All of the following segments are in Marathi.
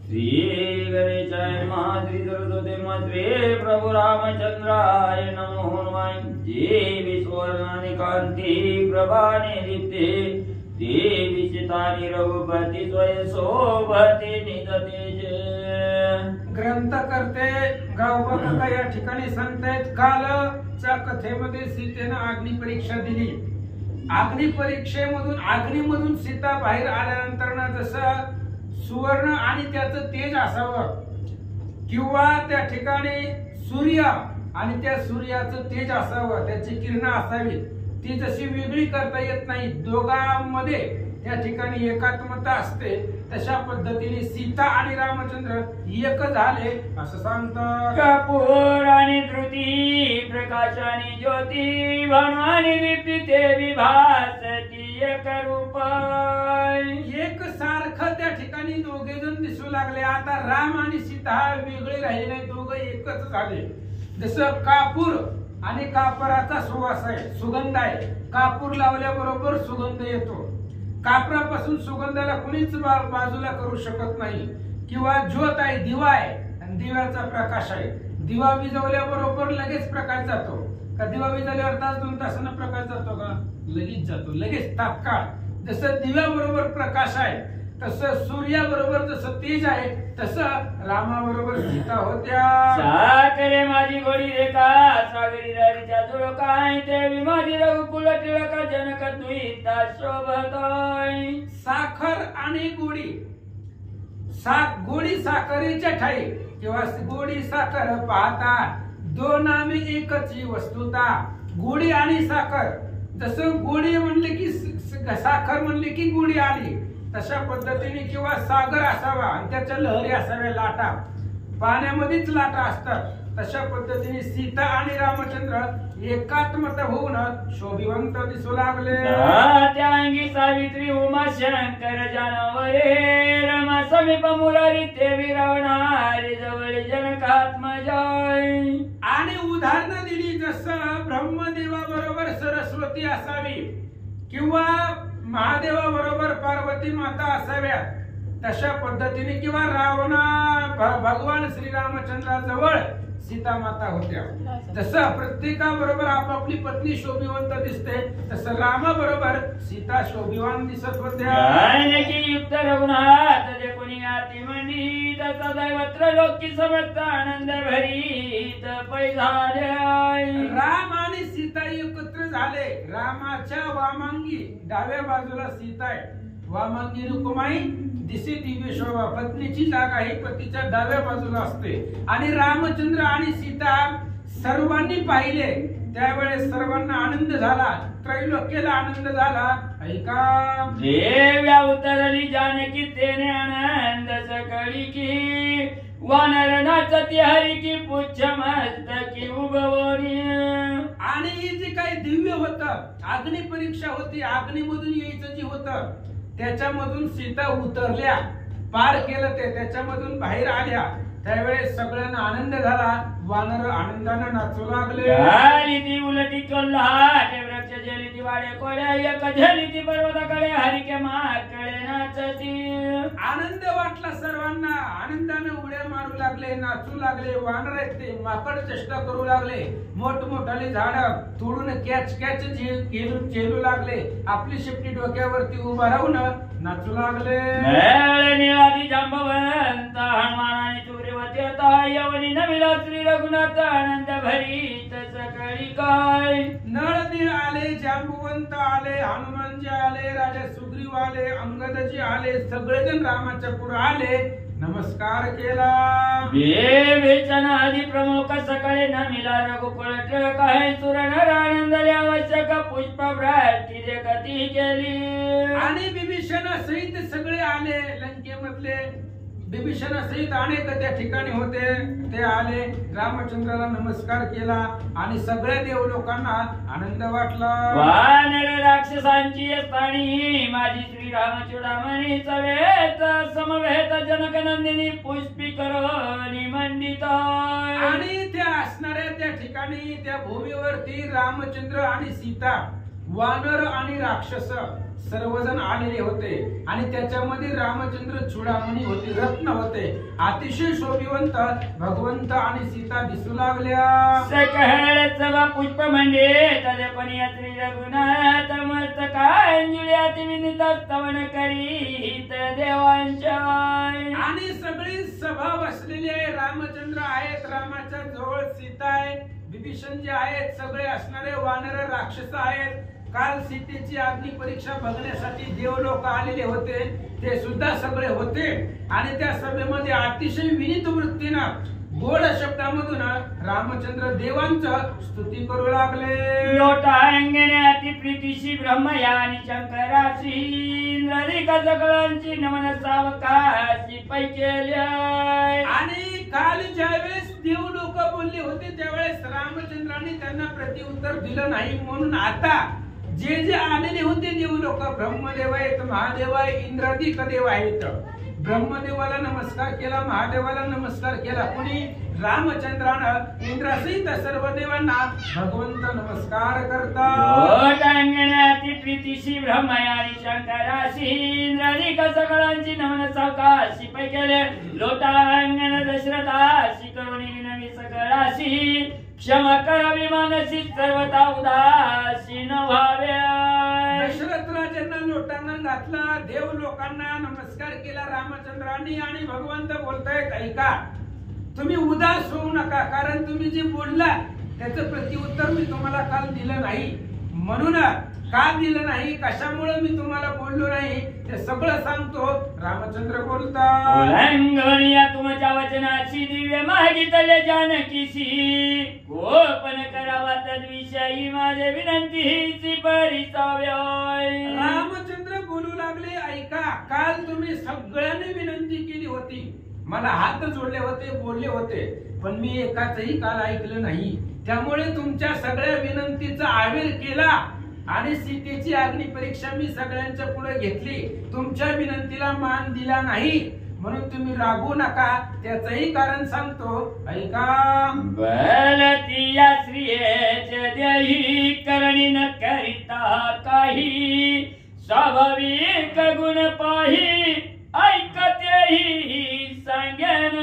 श्री गणेशाय नमः। श्री सरस्वती नमः। श्री प्रभु रामचंद्राय नमो हनुमाय। देवी सुवर्णानि कांती प्रभाने दीप्ते देवी सीतानि रघुपति स्वयं शोभते निज तेज। ग्रंथ करते गावकका या ठिकाणी सांगतायत कालच्या कथेमध्ये सीतेने अग्नी परीक्षा दिली। अग्नि परीक्षेमधून अग्नीमधून सीता बाहेर आल्यानंतर ना जसं सुवर्ण आणि त्याचं तेज असावं किंवा त्या ठिकाणी सूर्य आणि त्या सूर्याचं तेज असावं, त्याची किरण असावी, ती जशी वेगळी करता येत नाही, दोघांमध्ये त्या ठिकाणी एकात्मता असते, तशा पद्धतीने सीता आणि रामचंद्र एक झाले असं सांगतात। कपूर आणि धृती प्रकाश आणि ज्योती भानुआनी दीप्ती ते विभासती एक रूप। एक सारखं त्या ठिकाणी दोघे जण दिसू लागले। आता राम आणि सीता वेगळे राहिले नाही, दोघे एकच झाले। जसं कापूर आणि कापराचा सुवास आहे, सुगंध आहे। कापूर लावल्याबरोबर सुगंध येतो। कापरापासून सुगंधाला कुणीच बाजूला करू शकत नाही। किंवा ज्योत आहे, दिवा आहे आणि दिव्याचा प्रकाश आहे। दिवा विझवल्याबरोबर लगेच प्रकाश जातो का? दिवा विझवल्यावर तास 2 तासांना प्रकाश जातो का? लगेच जातो, लगेच तात्काळ। जसं दिव्याबरोबर प्रकाश आहे, तसं सूर्याबरोबर जसं तेज आहे, तसं रामाबरोबर सीता होत्या। साखरे माझी गोडी रेखा सागरी रारीच्या जुळकाय देवी माझी रघुकुल टिळक जनक द्विता शोभतोय। साखर आणि गोडी, गोडी साखरेच्या ठाई किंवा गोडी साखर पाहता दोन नामे एकच ही वस्तुता। गोडी आणि साखर, जसं गोडी म्हणले की साखर म्हणले की गोडी आली, तशा पद्धतीने किंवा सागर असावा आणि त्याच्या लहरी असाव्या, लाटा पाण्यामध्येच लाटा असतात, तशा पद्धतीने सीता आणि रामचंद्र एकात्मता होऊन शोभिवंत दिसू लागले। त्या अंगी सावित्री उमा शंकर जानवरे रमा समीप मुरारी देवी रावणारी जवळ जनकात्मजाय। आणि उदाहरण दिली, जसं ब्रह्मदेवा बरोबर सरस्वती असावी किंवा महादेवा बरोबर पार्वती माता असाव्या, तशा पद्धतीने किंवा भगवान श्रीरामचंद्राजवळ सीता माता होत्या। जसं प्रत्येकाबरोबर आपापली पत्नी शोभिवंत दिसते, तसं रामा बरोबर सीता शोभिवान दिसत होत्या। युक्त रघुनाथ जे कोणी आतिमंडित सदैवत्र लोकी समस्त आनंद भरीत पैझाले। राम आणि सीता एकत्र झाले। रामाच्या वामांगी डाव्या बाजूला सीता आहे, वामांगी रुक्माई दिसे दिव्य शोभा। पत्नीची जागा ही पतीच्या डाव्या बाजूला असते। आणि रामचंद्र आणि सीता सर्वांनी पाहिले, त्यावेळेस सर्वांना आनंद झाला, त्रैलोक्याला आनंद झाला। ऐका, देव्या उतरली जानकी तेने आनंद सकळी की वानर नाचती हरी की पुच्छ मस्तकी उगवणी। आणि हे जे काही दिव्य होतं, अग्नि परीक्षा होती, अग्नीमधून यायचं जे होतं त्याच्यामधून सीता उतरल्या, पार केलं ते, त्याच्यामधून बाहेर आल्या, त्यावेळेस सगळ्यांना आनंद झाला, वानर आनंदाने नाचू लागले। आली ती उलटी कोल्हाटे वृक्ष जली ती वाडे कोड्या एक झली ती पर्वताकडे हरिके माकडे नाचती। आनंद वाटला सर्वांना, आनंदाने उड्या मारू लागले, नाचू लागले। वानर आहेत ते माकड चेष्टा करू लागले, मोठमोठाली झाडं तोडून कॅच झेलू लागले, आपली शेपटी डोक्यावरती उभा राहून नाचू लागले। निळाली जांबवंत हनुमानाने चूरेवती होता यवनी नविला श्री रघुनाथ आनंद भरीत सकळी काय। नळनीळ आले, जांबुवंत आले, हनुमानजी आले, राजा सुग्रीव आले, अंगदजी आले, सगळेजण रामाच्या पुढे आले, नमस्कार केला। वेचन आदि प्रमुख सकळे नमिला रघुकुळ टिळक आहे सुरनर आनंदले आवश्यक पुष्प भ्राटी जगती केली। आणि विभीषण सहित सगळे आले, लंकेमधले विभीषण सहित अनेक त्या ठिकाणी होते, ते आले, रामचंद्राला नमस्कार केला आणि सगळ्या देव लोकांना आनंद वाटला। वानर राक्षसांची स्थानी माझी श्री रामचूडामणी सवेत समवेत जनक नंदिनी पुष्पी करवली मंडित। आणि त्या असणाऱ्या त्या ठिकाणी त्या भूमीवरती रामचंद्र आणि सीता, वानर आणि राक्षस सर्वजण आलेले होते आणि त्याच्यामध्ये रामचंद्र चूडामणी होते, रत्न होते, अतिशय शोभिवंत भगवंत आणि सीता दिसू लागल्या. सकळ सभा पुष्प म्हणजे तदपणी श्री रघुनाथ मस्तकांजळ्यात विनित स्तवन करीत देवांच्या. आणि सगळी सभा बसलेली आहे. रामचंद्र आहेत, रामाच्या जवळ सीता आहे, विभीषण जे आहेत, सगळे असणारे वानर राक्षस आहेत. काल सीतेची अग्नी परीक्षा बघण्यासाठी देव लोक आलेले होते, ते सुद्धा सगळे होते. आणि त्या सभेमध्ये अतिशय विनीत वृत्तीनं गोड शब्दामधून रामचंद्र देवांचं स्तुती करू लागले. लोटांगण्याती प्रीतीशी ब्रह्मया आणि शंकराशी इंद्रादिक सगळ्यांची नमन सावकाशी पै केल्या. आणि काल ज्यावेळेस देव लोक बोलले होते त्यावेळेस रामचंद्रांनी त्यांना प्रत्युत्तर दिलं नाही. म्हणून आता जे जे आलेले होते देव लोक, ब्रह्मदेव आहेत, महादेव आहे, इंद्रादिक देव आहेत, ब्रह्मदेवाला नमस्कार केला, महादेवाला नमस्कार केला. कोणी? रामचंद्रानं इंद्रासहित सर्व देवांना भगवंत नमस्कार करतात. लोटांगण्याती प्रीतीशी ब्रह्मया आणि शंकराशी इंद्रादिक सगळ्यांची नमन सावकाशी पै केले. लोटांगण दशरथाशी करुणी विनवी सकळाशी क्षमा करावी मानसी सर्वता उदासीन व्हाव्या. दशरथ राजांना लोटांगण घातला, देव लोकांना नमस्कार केला रामचंद्रांनी. आणि भगवंत बोलतायत, ऐका, तुम्ही उदास होऊ नका, कारण तुम्ही जे बोलला त्याचं प्रत्युत्तर मी तुम्हाला काल दिलं नाही. म्हणून का दिलं नाही, कशामुळे मी तुम्हाला बोललो नाही ते सगळं सांगतो. रामचंद्र बोलतात, ओलांगणिया तुमच्या वचनाची दिव्य मागितले जानकीशी गोपन करावा तद्विषयी माझे विनंती हीची परिसाव्या. रामचंद्र बोलू लागले, ऐका, काल तुम्ही सगळ्यांनी विनंती केली होती, मला हात जोडले होते, बोलले होते, पण मी एकाचही काल ऐकलं नाही. त्यामुळे तुमच्या सगळ्या विनंतीचा आवेर केला आणि सीतेची अग्नी परीक्षा मी सगळ्यांच्या पुढे घेतली. तुमच्या विनंतीला मान दिला नाही, म्हणून तुम्ही रागू नका. त्याचंही कारण सांगतो, ऐका. बलती या श्रियेचे देही करणी न करिता काही स्वाभाविक गुण पाही ऐकतेही सांगेन.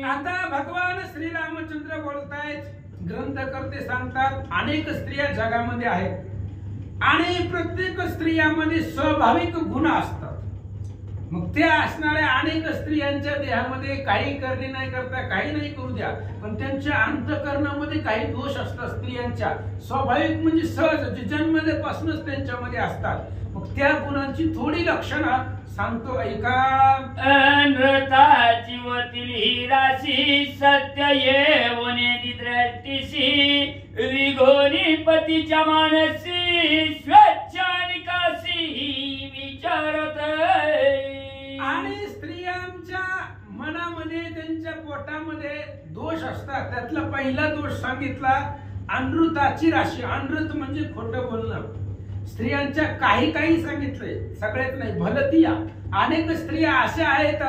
आता भगवान श्री रामचंद्र बोलतायत, ग्रंथकर्ते सांगतात, अनेक स्त्रिया जगामध्ये आहेत आणि प्रत्येक स्त्रियामध्ये स्वाभाविक गुण असतात. मग ते असणाऱ्या अनेक स्त्रियांच्या देहामध्ये काही करणे नाही करता, काही नाही करू द्या, पण त्यांच्या अंतःकरणामध्ये काही दोष असतात. स्त्रियांच्या स्वाभाविक म्हणजे सहज जन्मल्यापासूनच त्यांच्यामध्ये असतात. मग त्या गुणांची थोडी लक्षणं सांगतो, ऐका. अनृताची वतील ही राशी सत्य येवने दृष्टीशी रिघोनी पतीच्या मानसी स्वच्छानिकाशी विचारत. आणि स्त्रियांच्या मनामध्ये, त्यांच्या पोटामध्ये दोष असतात. त्यातला पहिला दोष सांगितला, अनृताची राशी. अनृत म्हणजे खोटं बोलणं. स्त्रियांच्या काही काही सांगितलंय, सगळ्यात नाही. भलतिया अनेक स्त्रिया अशा आहेत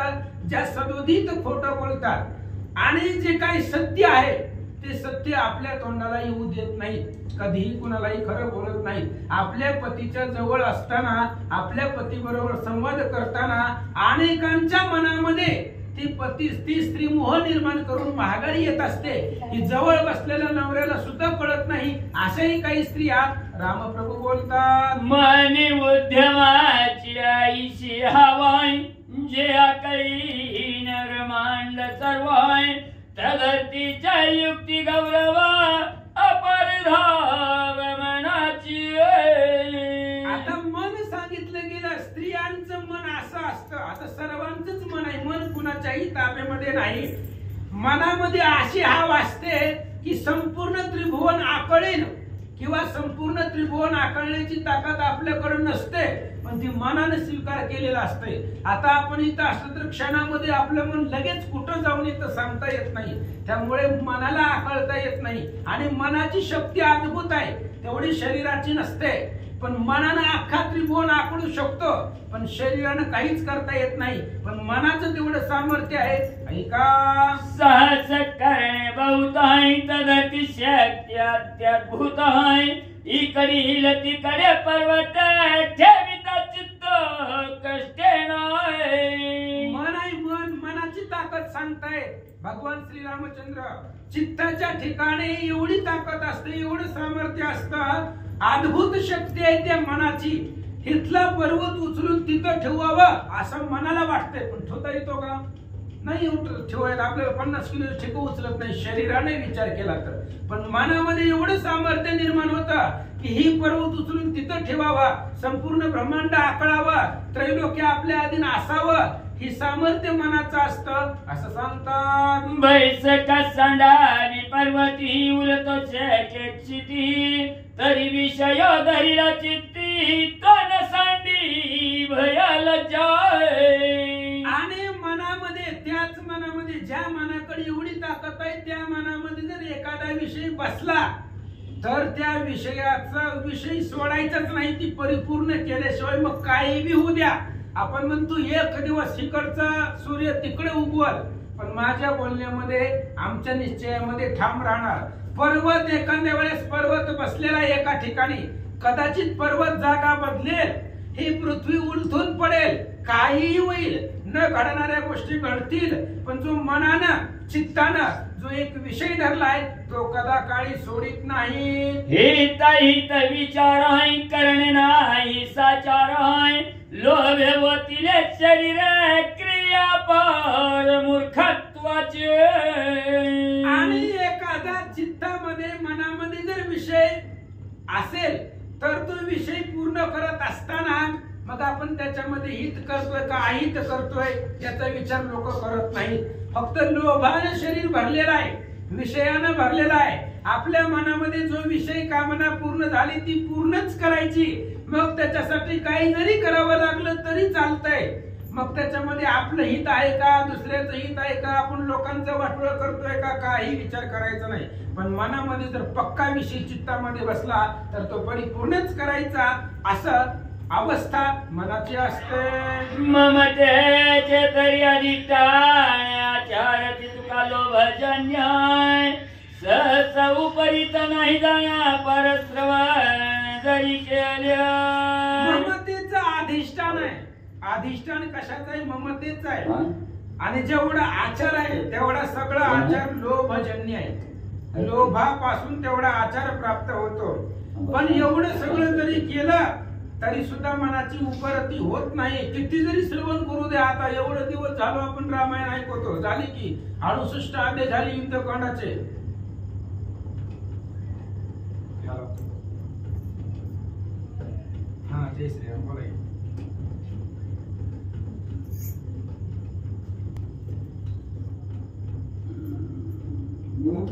ज्या सदोदित खोटं बोलतात आणि जे काही सत्य आहे ते सत्य आपल्या तोंडाला येऊ देत नाही, कधीही कुणालाही खरं बोलत नाही. आपल्या पतीच्या जवळ असताना, आपल्या पती बरोबर संवाद करताना अनेकांच्या मनामध्ये ती स्त्री मोह निर्माण करून महागारी येत असते. ही जवळ बसलेल्या नवऱ्याला सुद्धा कळत नाही. अशाही काही स्त्रिया रामप्रभू बोलतात, मनी उद्यमाची आईशी हवाय जे अकळी नरमांड सर्वाय तदर्तीच्या युक्ती गौरव अपरधाव मनाची. आता मन सांगितलं गेलं, स्त्रियांचं मन असं असतं. आता सर्वांचंच मन आहे, मन कुणाच्याही ताब्यामध्ये नाही. मनामध्ये अशी हाव असते की संपूर्ण त्रिभुवन आकळेल किंवा संपूर्ण त्रिभुवन आकळण्याची ताकद आपल्याकडे नसते, पण ती मनाने स्वीकार केलेला असते. आता आपण इथं असलं तर क्षणामध्ये आपलं मन लगेच कुठं जाऊन येतं सांगता येत नाही. त्यामुळे मनाला आकळता येत नाही. आणि मनाची शक्ती अद्भुत आहे, तेवढी शरीराची नसते. पण मनानं अख्खा त्रिभुवन आकळू शकतो, पण शरीरानं काहीच करता येत नाही. पण मनाचं तेवढं सामर्थ्य आहे. ऐका. सहज करणे बहुत आहे तदती शक्ती अत्यद्भुत आहे इकडील तिकडे पर्वत ठेविता चित्त कष्टे नाही. मन आहे मन, मनाची ताकद सांगताय भगवान श्रीरामचंद्र. चित्ताच्या ठिकाणी एवढी ताकद असते, एवढं सामर्थ्य असतं, अद्भुत शक्ती आहे त्या मनाची. इथला पर्वत उचलून तिथं ठेवावं असं मनाला वाटतंय, पण ठेवता येतो का? नाही ठेवायला. आपल्याला 50 किलो ठेक उचलत नाही शरीराने विचार केला तर. पण मनामध्ये एवढं सामर्थ्य निर्माण होतं की ही पर्वत उचलून तिथं ठेवावा, संपूर्ण ब्रह्मांड आकळावा, त्रैलोक्य आपल्या अधीन असावं, ही सामर्थ्य मनाचं असतं असं सांगतात. बैसका सांडावी पर्वती उलतो चिती तरी विषय धरिला चित्ती तन सांडी भयाला जाय. आणि मनामध्ये, त्याच मनामध्ये, ज्या मनाकडे एवढी ताकद आहे त्या मनामध्ये जर एखादा विषय बसला तर त्या विषयाचा विषय सोडायचाच नाही. ती परिपूर्ण केल्याशिवाय मग काही बी होऊ द्या. आपण म्हणतो एक दिवस इकडचा सूर्य तिकडे उगवल, पण माझ्या बोलण्यामध्ये, आमच्या निश्चयामध्ये ठाम राहणार. पर्वत एखाद्या वेळेस पर्वत बसलेला एका ठिकाणी, कदाचित पर्वत जागा बदलेल, ही पृथ्वी उलथून पडेल, काहीही होईल, न घडणाऱ्या गोष्टी घडतील, पण जो मनानं चित्तानं जो एक विषय धरलाय तो कदा काळी सोडित नाही. हित हित विचार करणे नाही साचार लोभे वतीले शरीर क्रिया पार मूर्खत्वाचे. आणि एखादा चित्तामध्ये मनामध्ये जर विषय असेल तर तो विषय पूर्ण करत असताना मग आपण त्याच्यामध्ये हित करतोय का अहित करतोय याचा विचार लोक करत नाही. फक्त लोभानं शरीर भरलेलं आहे, विषयानं भरलेला आहे. आपल्या मनामध्ये जो विषय कामना पूर्ण झाली ती पूर्णच करायची. मग त्याच्यासाठी काही जरी करावं लागलं तरी चालतंय. मग त्याच्यामध्ये आपलं हित आहे का, दुसऱ्याचं हित आहे का, आपण लोकांचं वाटोळं करतोय का, काही विचार करायचा नाही. पण मनामध्ये जर पक्का विषय चित्तामध्ये बसला तर तो परिपूर्णच करायचा, असं अवस्था मनाची असते. ममतेचे तरी अधिष्ठान तुका लोभजन्य सहसा उपरित नाही जाण्या परस्रव जरी केल्या. ममतेचं अधिष्ठान आहे. अधिष्ठान कशाचं आहे? ममतेचं आहे. आणि जेवढा आचार आहे तेवढा सगळा आचार लोभजन्य आहे. लोभापासून तेवढा आचार प्राप्त होतो. पण एवढं सगळं जरी केलं तरी सुद्धा मनाची उपरती होत नाही. किती जरी श्रवण करू दे. आता एवढे दिवस झालो आपण रामायण ऐकतो, झाली की 68 अध्याय झाली युद्धकांडाचे. हा जय श्रीराम. बोला.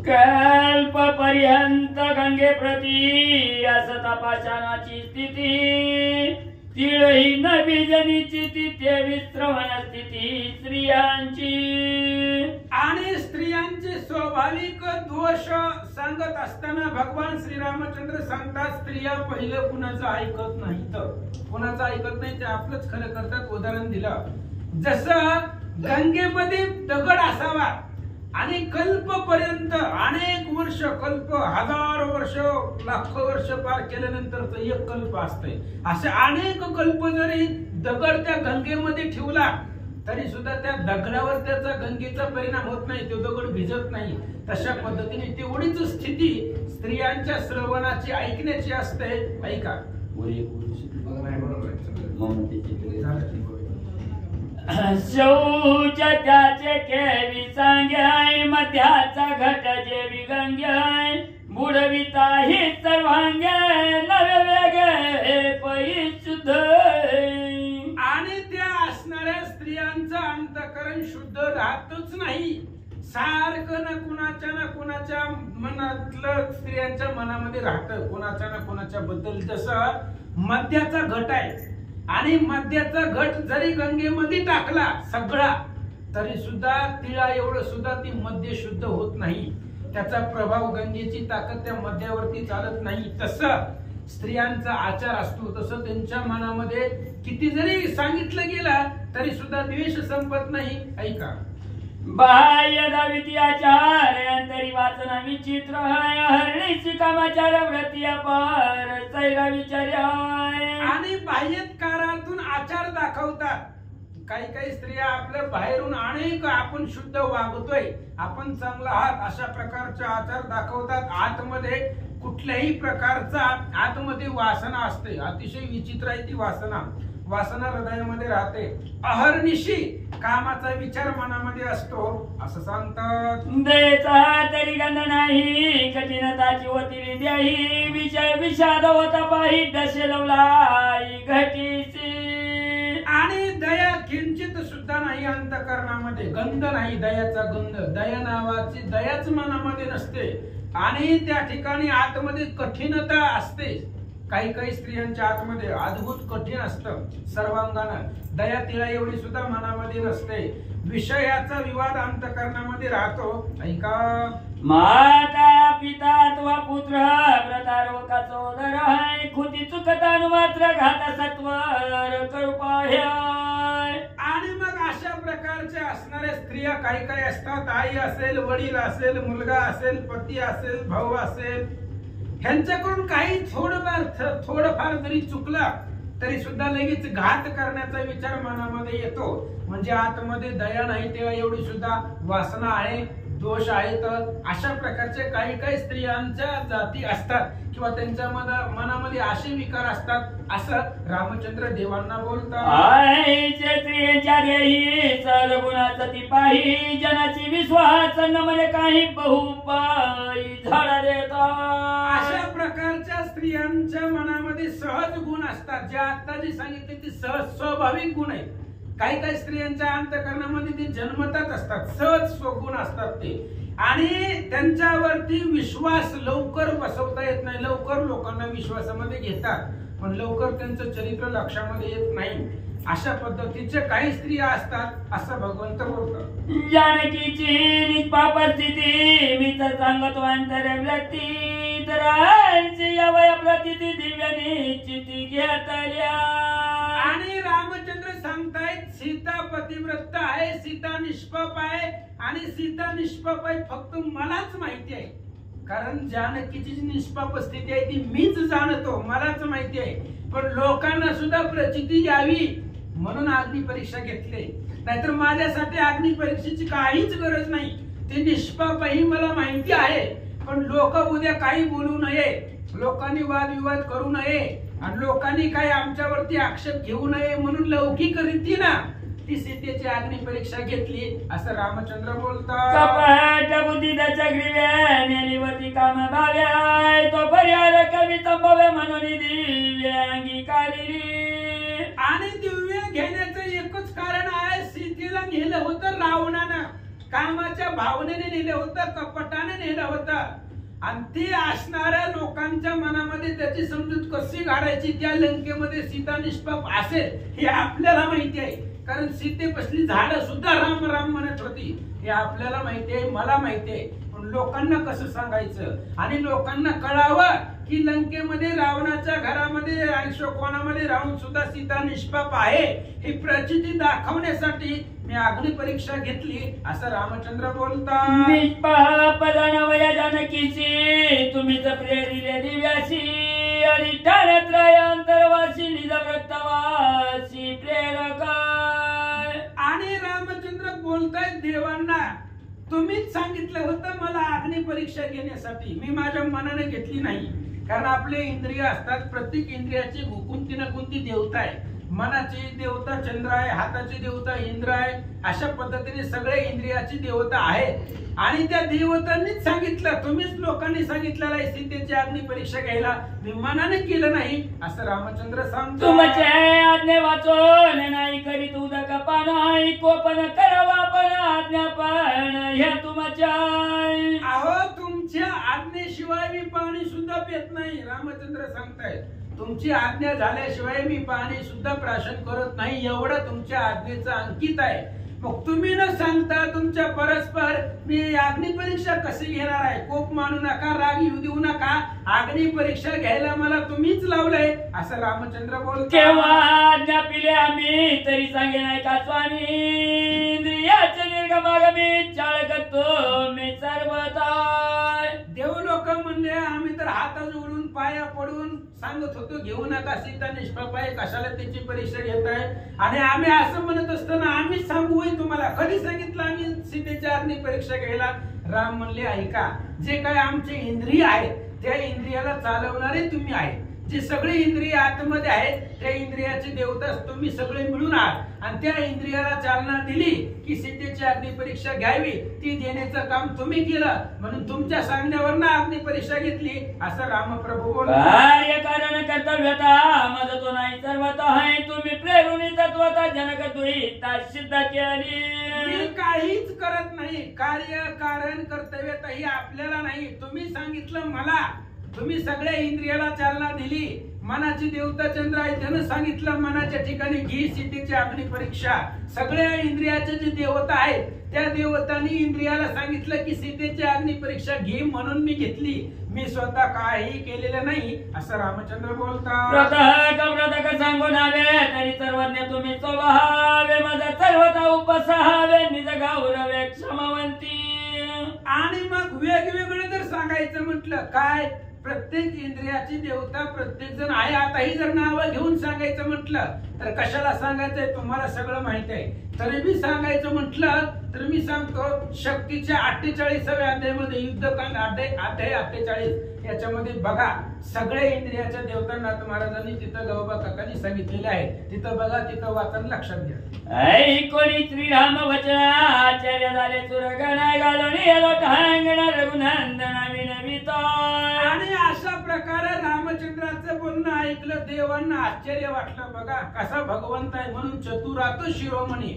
कल्प पर्यंत गंगे प्रती असता पाषाणाची स्थिती तिळही न बीजनीची तिथे विश्रवण स्थिती स्त्रियांची. आणि स्त्रियांचे स्वाभाविक दोष सांगत असताना भगवान श्रीरामचंद्र सांगतात स्त्रिया पहिलं कुणाचं ऐकत नाही. तर कुणाचं ऐकत नाही ते आपलंच खरं करतात. उदाहरण दिलं, जसं गंगेमध्ये दगड असावा आणि कल्पपर्यंत अनेक वर्ष, कल्प हजारो वर्ष, लाखो वर्ष पार केल्यानंतर एक कल्प असते. असे अनेक कल्प जरी दगड त्या गंगेमध्ये ठेवला तरी सुद्धा त्या दगडावर त्याचा गंगेचा परिणाम होत नाही, तो दगड भिजत नाही. तशा पद्धतीने तेवढीच स्थिती स्त्रियांच्या श्रवणाची, ऐकण्याची असते. ऐका. शौच त्याचे केवी सांग्याय मध्याचा घट जेवी गंग्याय बुडविता ही सर्वांगे नवे वेगे पै शुद्ध. आणि त्या असणाऱ्या स्त्रियांचं अंतःकरण शुद्ध राहतच नाही. सारखं ना कुणाच्या मनातलं स्त्रियांच्या मनामध्ये राहतं, कुणाच्या ना कुणाच्या बद्दल. जसं मद्याचा घट आहे आणि मद्याचा घट जरी गंगेमध्ये टाकला सगळा तरी सुद्धा तिळा एवढं सुद्धा ती मद्य शुद्ध होत नाही. त्याचा प्रभाव, गंगेची ताकद त्या मद्यावरती चालत नाही. तसं स्त्रियांचा आचार असतो. तसं त्यांच्या मनामध्ये किती जरी सांगितलं गेलं तरी सुद्धा द्वेष संपत नाही. ऐका. बाह्य दाविती आचार अंतरी वाचना विचित्र हरणीची कामाचार व्रती अपार चैरा विचार्य आणि बाह्यकारातून आचार दाखवतात. काही काही स्त्रिया आपल्या बाहेरून अनेक आपण शुद्ध वागतोय, आपण चांगला आहात अशा प्रकारचे आचार दाखवतात. आतमध्ये कुठल्याही प्रकारचा आतमध्ये वासना असते. अतिशय विचित्र आहे ती वासना. वासना हृदयामध्ये राहते. अहर्निशी कामाचा विचार मनामध्ये असतो असं सांगतात. दयेचा तरी गंध नाही कठीणताची होती विद्याही विषय विषाद होता पाही दशेलवलाई घटीची. आणि दया किंचित सुद्धा नाही अंतःकरणामध्ये. गंध नाही दयाचा गंध. दया नावाची दयाच मनामध्ये नसते. आणि त्या ठिकाणी आतमध्ये कठीणता असते. काही काही स्त्रियांच्या आतमध्ये अद्भुत कठीण असतं सर्वांगानं. दया तिला एवढी सुद्धा मनामध्ये नसते. विषयाचा विवाद अंतःकरणामध्ये राहतो. ऐका, माता पिता अथवा पुत्र व्रतारोका चोदर खुदी चुकतान मात्र घाता सत्वर कृपाह्य. आणि मग अशा प्रकारच्या असणाऱ्या स्त्रिया काही काही असतात. आई असेल, वडील असेल, मुलगा असेल, पती असेल, भाऊ असेल, ह्यांच्याकडून काही थोडंफार जरी चुकला तरी सुद्धा लगेच घात करण्याचा विचार मनामध्ये येतो. म्हणजे आतमध्ये दया नाही तेव्हा एवढी सुद्धा वासना आहे, दोष आहेत. अशा प्रकारचे काही काही स्त्रियांच्या जाती असतात किंवा त्यांच्या मनामध्ये असे विकार असतात असं रामचंद्र देवांना बोलतात. गुणाची पाही जनाची विश्वास नमने काही बहुपाई झाडा देतात. अशा प्रकारच्या स्त्रियांच्या मनामध्ये सहज गुण असतात. जे आता जी सांगितले ते सहज स्वाभाविक गुण आहेत. काही काही स्त्रियांच्या अंतःकरणामध्ये ते जन्मतात असतात, सहज स्वगुण असतात ते. आणि त्यांच्यावरती विश्वास लवकर बसवता येत नाही. लवकर लोकांना विश्वासामध्ये घेतात पण लवकर त्यांचं चरित्र लक्षामध्ये येत नाही. अशा पद्धतीचे काही स्त्रिया असतात असं भगवंत बोलतात. जानकीची निष्पाप स्थिती मी तर सांगतो अंतर व्यक्ती तरांची अवय प्रतिती दिव्य निश्चिती घेतल्या. आणि रामचंद्र सांगतायत सीता पतिव्रत आहे, सीता निष्पाप आहे. आणि सीता निष्पाप आहे फक्त मलाच माहिती आहे. कारण जानकीची जी निष्पाप स्थिती आहे ती मीच जाणतो, मलाच माहिती आहे. पण लोकांना सुद्धा प्रचिती यावी म्हणून अग्नी परीक्षा घेतली. नाहीतर माझ्यासाठी अग्नी परीक्षेची काहीच गरज नाही. ती निष्पाप ही मला माहिती आहे. पण लोक उद्या काही बोलू नये, लोकांनी वादविवाद करू नये आणि लोकांनी काही आमच्यावरती आक्षेप घेऊ नये म्हणून लौकिक रीतीना ती सीतेची अग्नी परीक्षा घेतली असं रामचंद्र बोलतात. कपट बुद्धी दचग्रीव्या नेलीवती काम भाव्या तो पर्याय कवी संभव म्हणून दिव्य अंगीकारी. आणि दिव्य घेण्याचं एकच कारण आहे, सीतेला नेलं होतं रावणानं, कामाच्या भावनेने नेलं होतं, कपटाने नेलं होतं. आणि ते असणाऱ्या लोकांच्या मनामध्ये त्याची समजूत कशी काढायची, त्या लंकेमध्ये सीता निष्पाप असेल हे आपल्याला माहिती आहे. कारण सीतेपासली झाडं सुद्धा राम राम म्हणत होती हे आपल्याला माहिती आहे, मला माहिती आहे. पण लोकांना कसं सांगायचं आणि लोकांना कळावं की लंकेमध्ये रावणाच्या घरामध्ये अशोकवनामध्ये राहून सुद्धा सीता निष्पाप आहे ही प्रचिती दाखवण्यासाठी मी अग्नी परीक्षा घेतली असं रामचंद्र बोलतात. निष्पाप जानवया जानकीची तुम्हीच प्रेरिले दिव्याशी आणि ठाण्यात्रय अंतरवासी निजव्रतवासी प्रेरक. आणि रामचंद्र बोलतायत देवांना, तुम्हीच सांगितलं होतं मला अग्नी परीक्षा घेण्यासाठी, मी माझ्या मनाने घेतली नाही. कारण आपले इंद्रिय असतात, प्रत्येक इंद्रियाची कोणती ना कोणती देवता आहे. मनाची देवता चंद्र आहे, हाताची देवता इंद्र आहे. अशा पद्धतीने सगळे इंद्रियाची देवता आहे. आणि त्या देवतांनीच सांगितलं, तुम्हीच लोकांनी सांगितलेलं आहे सीतेची अग्नी परीक्षा घ्यायला, मी मनाने केलं नाही असं रामचंद्र सांगतो. तुमचे आज्ञा वाचून नाही करीत उदक पान कोपन करावा पण आज्ञापन ह्या तुमच्या. अहो तुमच्या आज्ञेशिवाय मी पाणी सुद्धा पित नाही. रामचंद्र सांगतायत तुमची आज्ञा झाल्याशिवाय मी पाणी सुद्धा प्राशन करत नाही, एवढं तुमच्या आज्ञेचं अंकित आहे. मग तुम्ही न सांगता तुमच्या परस्पर मी अग्नि परीक्षा कशी घेणार आहे. कोप मानू नका, राग येऊ देऊ नका, अग्नि परीक्षा घ्यायला मला तुम्हीच लावलंय असं रामचंद्र बोलतो. केव्हा आज्ञा पिले आम्ही तरी सांगे नाही का स्वामी इंद्रियाचे निर्गम माग मी चाळकतो मी सर्वताय. देव लोक म्हणले आम्ही तर हात जोडून पाया पडून सांगत होतो घेऊ नका सीता निष्पाप आहे, कशाला त्याची परीक्षा घेताय. आणि आम्ही असं म्हणत असताना आम्ही सांगू होय तुम्हाला, कधी सांगितलं आम्ही सीतेची अग्नी परीक्षा घ्यायला. राम म्हणले ऐका, जे काय आमचे इंद्रिय आहेत त्या इंद्रियाला चालवणारे तुम्ही आहे. जे सगळे इंद्रिय आतमध्ये आहेत त्या इंद्रियाचे देवता तुम्ही सगळे मिळून आहात. आणि त्या इंद्रियाला चालना दिली की सीतेची अग्नी परीक्षा घ्यावी, ती देण्याचं काम तुम्ही केलं. म्हणून तुमच्या सांगण्यावरनं अग्नी परीक्षा घेतली असं रामप्रभू बोलतात. कार्य कारण कर्तव्यता माझं तो नाही सर्वत आहे. तुम्ही प्रेरुणी तत्वता जनक दुहिता सिद्ध केली. मी काहीच करत नाही. कार्य कारण कर्तव्यता ही आपल्याला नाही. तुम्ही सांगितलं मला, तुम्ही सगळ्या इंद्रियाला चालना दिली. मनाची देवता चंद्र आहे त्यानं सांगितलं मनाच्या ठिकाणी घी सीतेची अग्नी परीक्षा. सगळ्या इंद्रियाचे जे देवता आहेत त्या देवतांनी इंद्रियाला सांगितलं की सीतेची अग्नी परीक्षा घे म्हणून मी घेतली. मी स्वतः काही केलेलं नाही असं रामचंद्र बोलतात. व्रतक सांगून हवे तरी सर्वज्ञ तुम्ही स्वभावे माझा सर्वता उपसहावे निज गौरवे क्षमवंती. आणि मग वेगवेगळं जर सांगायचं म्हटलं काय, प्रत्येक इंद्रियाची देवता प्रत्येक जण आहे. आता ही जर नावं घेऊन सांगायचं म्हटलं तर कशाला सांगायचंय, तुम्हाला सगळं माहित आहे. तरी मी सांगायचं म्हटलं तर मी सांगतो शक्तीच्या 48व्या अध्यायामध्ये युद्धकांड अध्याय 48 याच्यामध्ये बघा सगळ्या इंद्रियाच्या देवतांना महाराजांनी तिथं गौबा काकांनी सांगितलेले आहे. तिथं बघा, तिथं वाचन लक्षात घ्या. ऐकोनी श्रीराम वचना आचार्य झाले सुरगणा घालून लोटांगण रघुनंदन विनविता. आणि अशा प्रकारे रामचंद्राचं बोलणं ऐकलं, देवांना आश्चर्य वाटलं. बघा कसा भगवंत आहे, म्हणून चतुरात शिरोमणी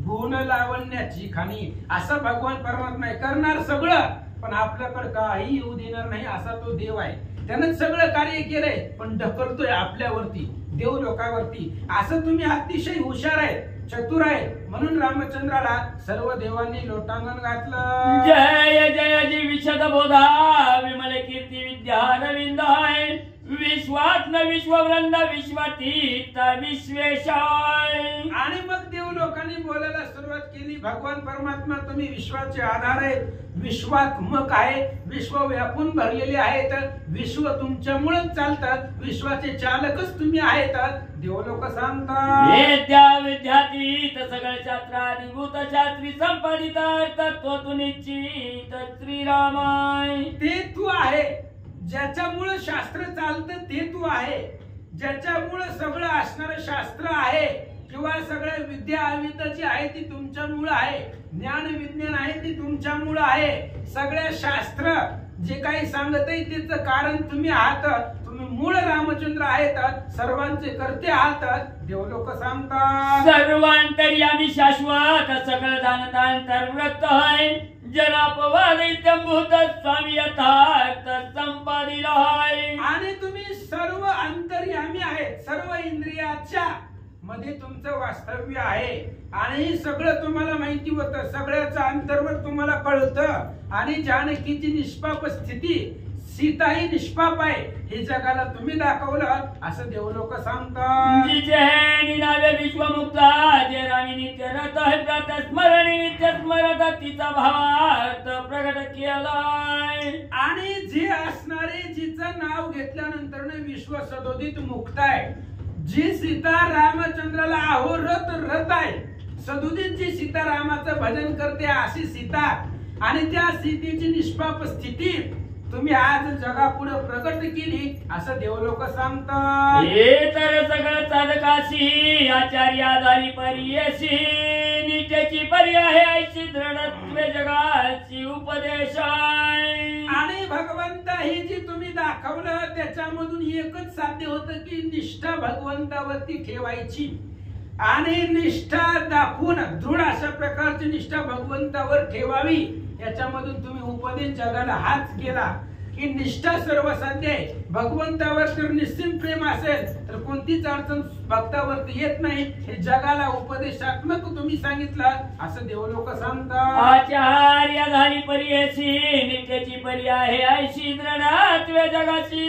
गुण लावण्याची खाणी. असा भगवान परमात्मा आहे, करणार सगळं पण आपल्याकडे काही येऊ देणार नाही असा तो देव आहे. त्यानं सगळं कार्य केलंय पण ढकलतोय आपल्यावरती, देव लोकांवरती. असं तुम्ही अतिशय हुशार आहे, चतुर आहे, म्हणून रामचंद्राला सर्व देवांनी लोटांगण घातलं. जय जय जी विशद बोधा विमल कीर्ती विद्या रविंद आहे. विश्वात न विश्ववृंद विश्वातीत विश्वेशाय. आणि मग देव लोकांनी बोलायला सुरुवात केली, भगवान परमात्मा तुम्ही विश्वाचे आधार आहेत, विश्वात्मक आहे, विश्व व्यापून भरलेले आहेत, विश्व तुमच्यामुळेच चालतात, विश्वाचे चालकच तुम्ही आहेत. देव लोक सांगतात विद्या विद्यातीत सगळ शास्त्राधिभूत शास्त्री संपादित तत्व तू निश्चित श्रीरामाय. ते तू आहे ज्याच्यामुळे शास्त्र चालतं, ते तू आहे ज्याच्यामुळे सगळं असणारं शास्त्र आहे किंवा सगळ्या विद्या अविद्या जी आहे ती तुमच्यामुळे आहे, ज्ञान विज्ञान आहे ती तुमच्यामुळे आहे. सगळ्या शास्त्र जे काही सांगत आहे त्याचं कारण तुम्ही आहात, तुम्ही मूळ रामचंद्र आहेत, सर्वांचे करते आहात. देव लोक सांगतात सर्वांतर्यामी शाश्वत सकळ जाणतांतर्व्रत आहे. जनापवाद इत्यंभूत स्वामी यथार्थ संपादित आहे. आणि तुम्ही सर्व अंतर्यामी आहेत, सर्व इंद्रियाच्या मध्ये तुमचं वास्तव्य आहे. आणि सगळं तुम्हाला माहिती होतं, सगळ्याचं अंतर्गत तुम्हाला कळतं. आणि जानकीची निष्पाप स्थिती, सीता ही निष्पाप आहे हे जगाला तुम्ही दाखवलं असं देवलोक सांगतात. विश्वमुक्ता जे रामी नित्य रथ आहे स्मरणी नित्य स्मरत तिचा भावार्थ प्रगट केलाय. आणि जे असणारे जिचं नाव घेतल्यानंतर विश्व सदोदित मुक्त आहे, जी सीता रामचंद्राला अहोरत रथ आहे, सदोदित जी सीता रामाचं भजन करते अशी सीता. आणि त्या सीतेची निष्पाप स्थिती तुम्ही आज जगापुढे प्रगट केली असं देवलोक सांगतात. हे तर सगळं चालकाशी आचार्य आधारी पर्यशी नित्याची पर्याय ऐशी दृढत्व जगाची उपदेश. आणि भगवंत ही जी तुम्ही दाखवलं त्याच्यामधून एकच साध्य होतं की निष्ठा भगवंतावरती ठेवायची. आणि निष्ठा दाखवून दृढ अशा प्रकारची निष्ठा भगवंतावर ठेवावी. याच्यामधून तुम्ही उपदेश जगाला हाच केला की निष्ठा सर्वसाध्य आहे. भगवंतावर जर निश्चित प्रेम असेल तर कोणतीच अडचण भक्तावरती येत नाही, हे जगाला उपदेशात्मक तुम्ही सांगितलं असं देवलोक सांगतात. आचार्य झाली पर्यशी नित्याची पर्याय ऐशी दृढत्व जगाची.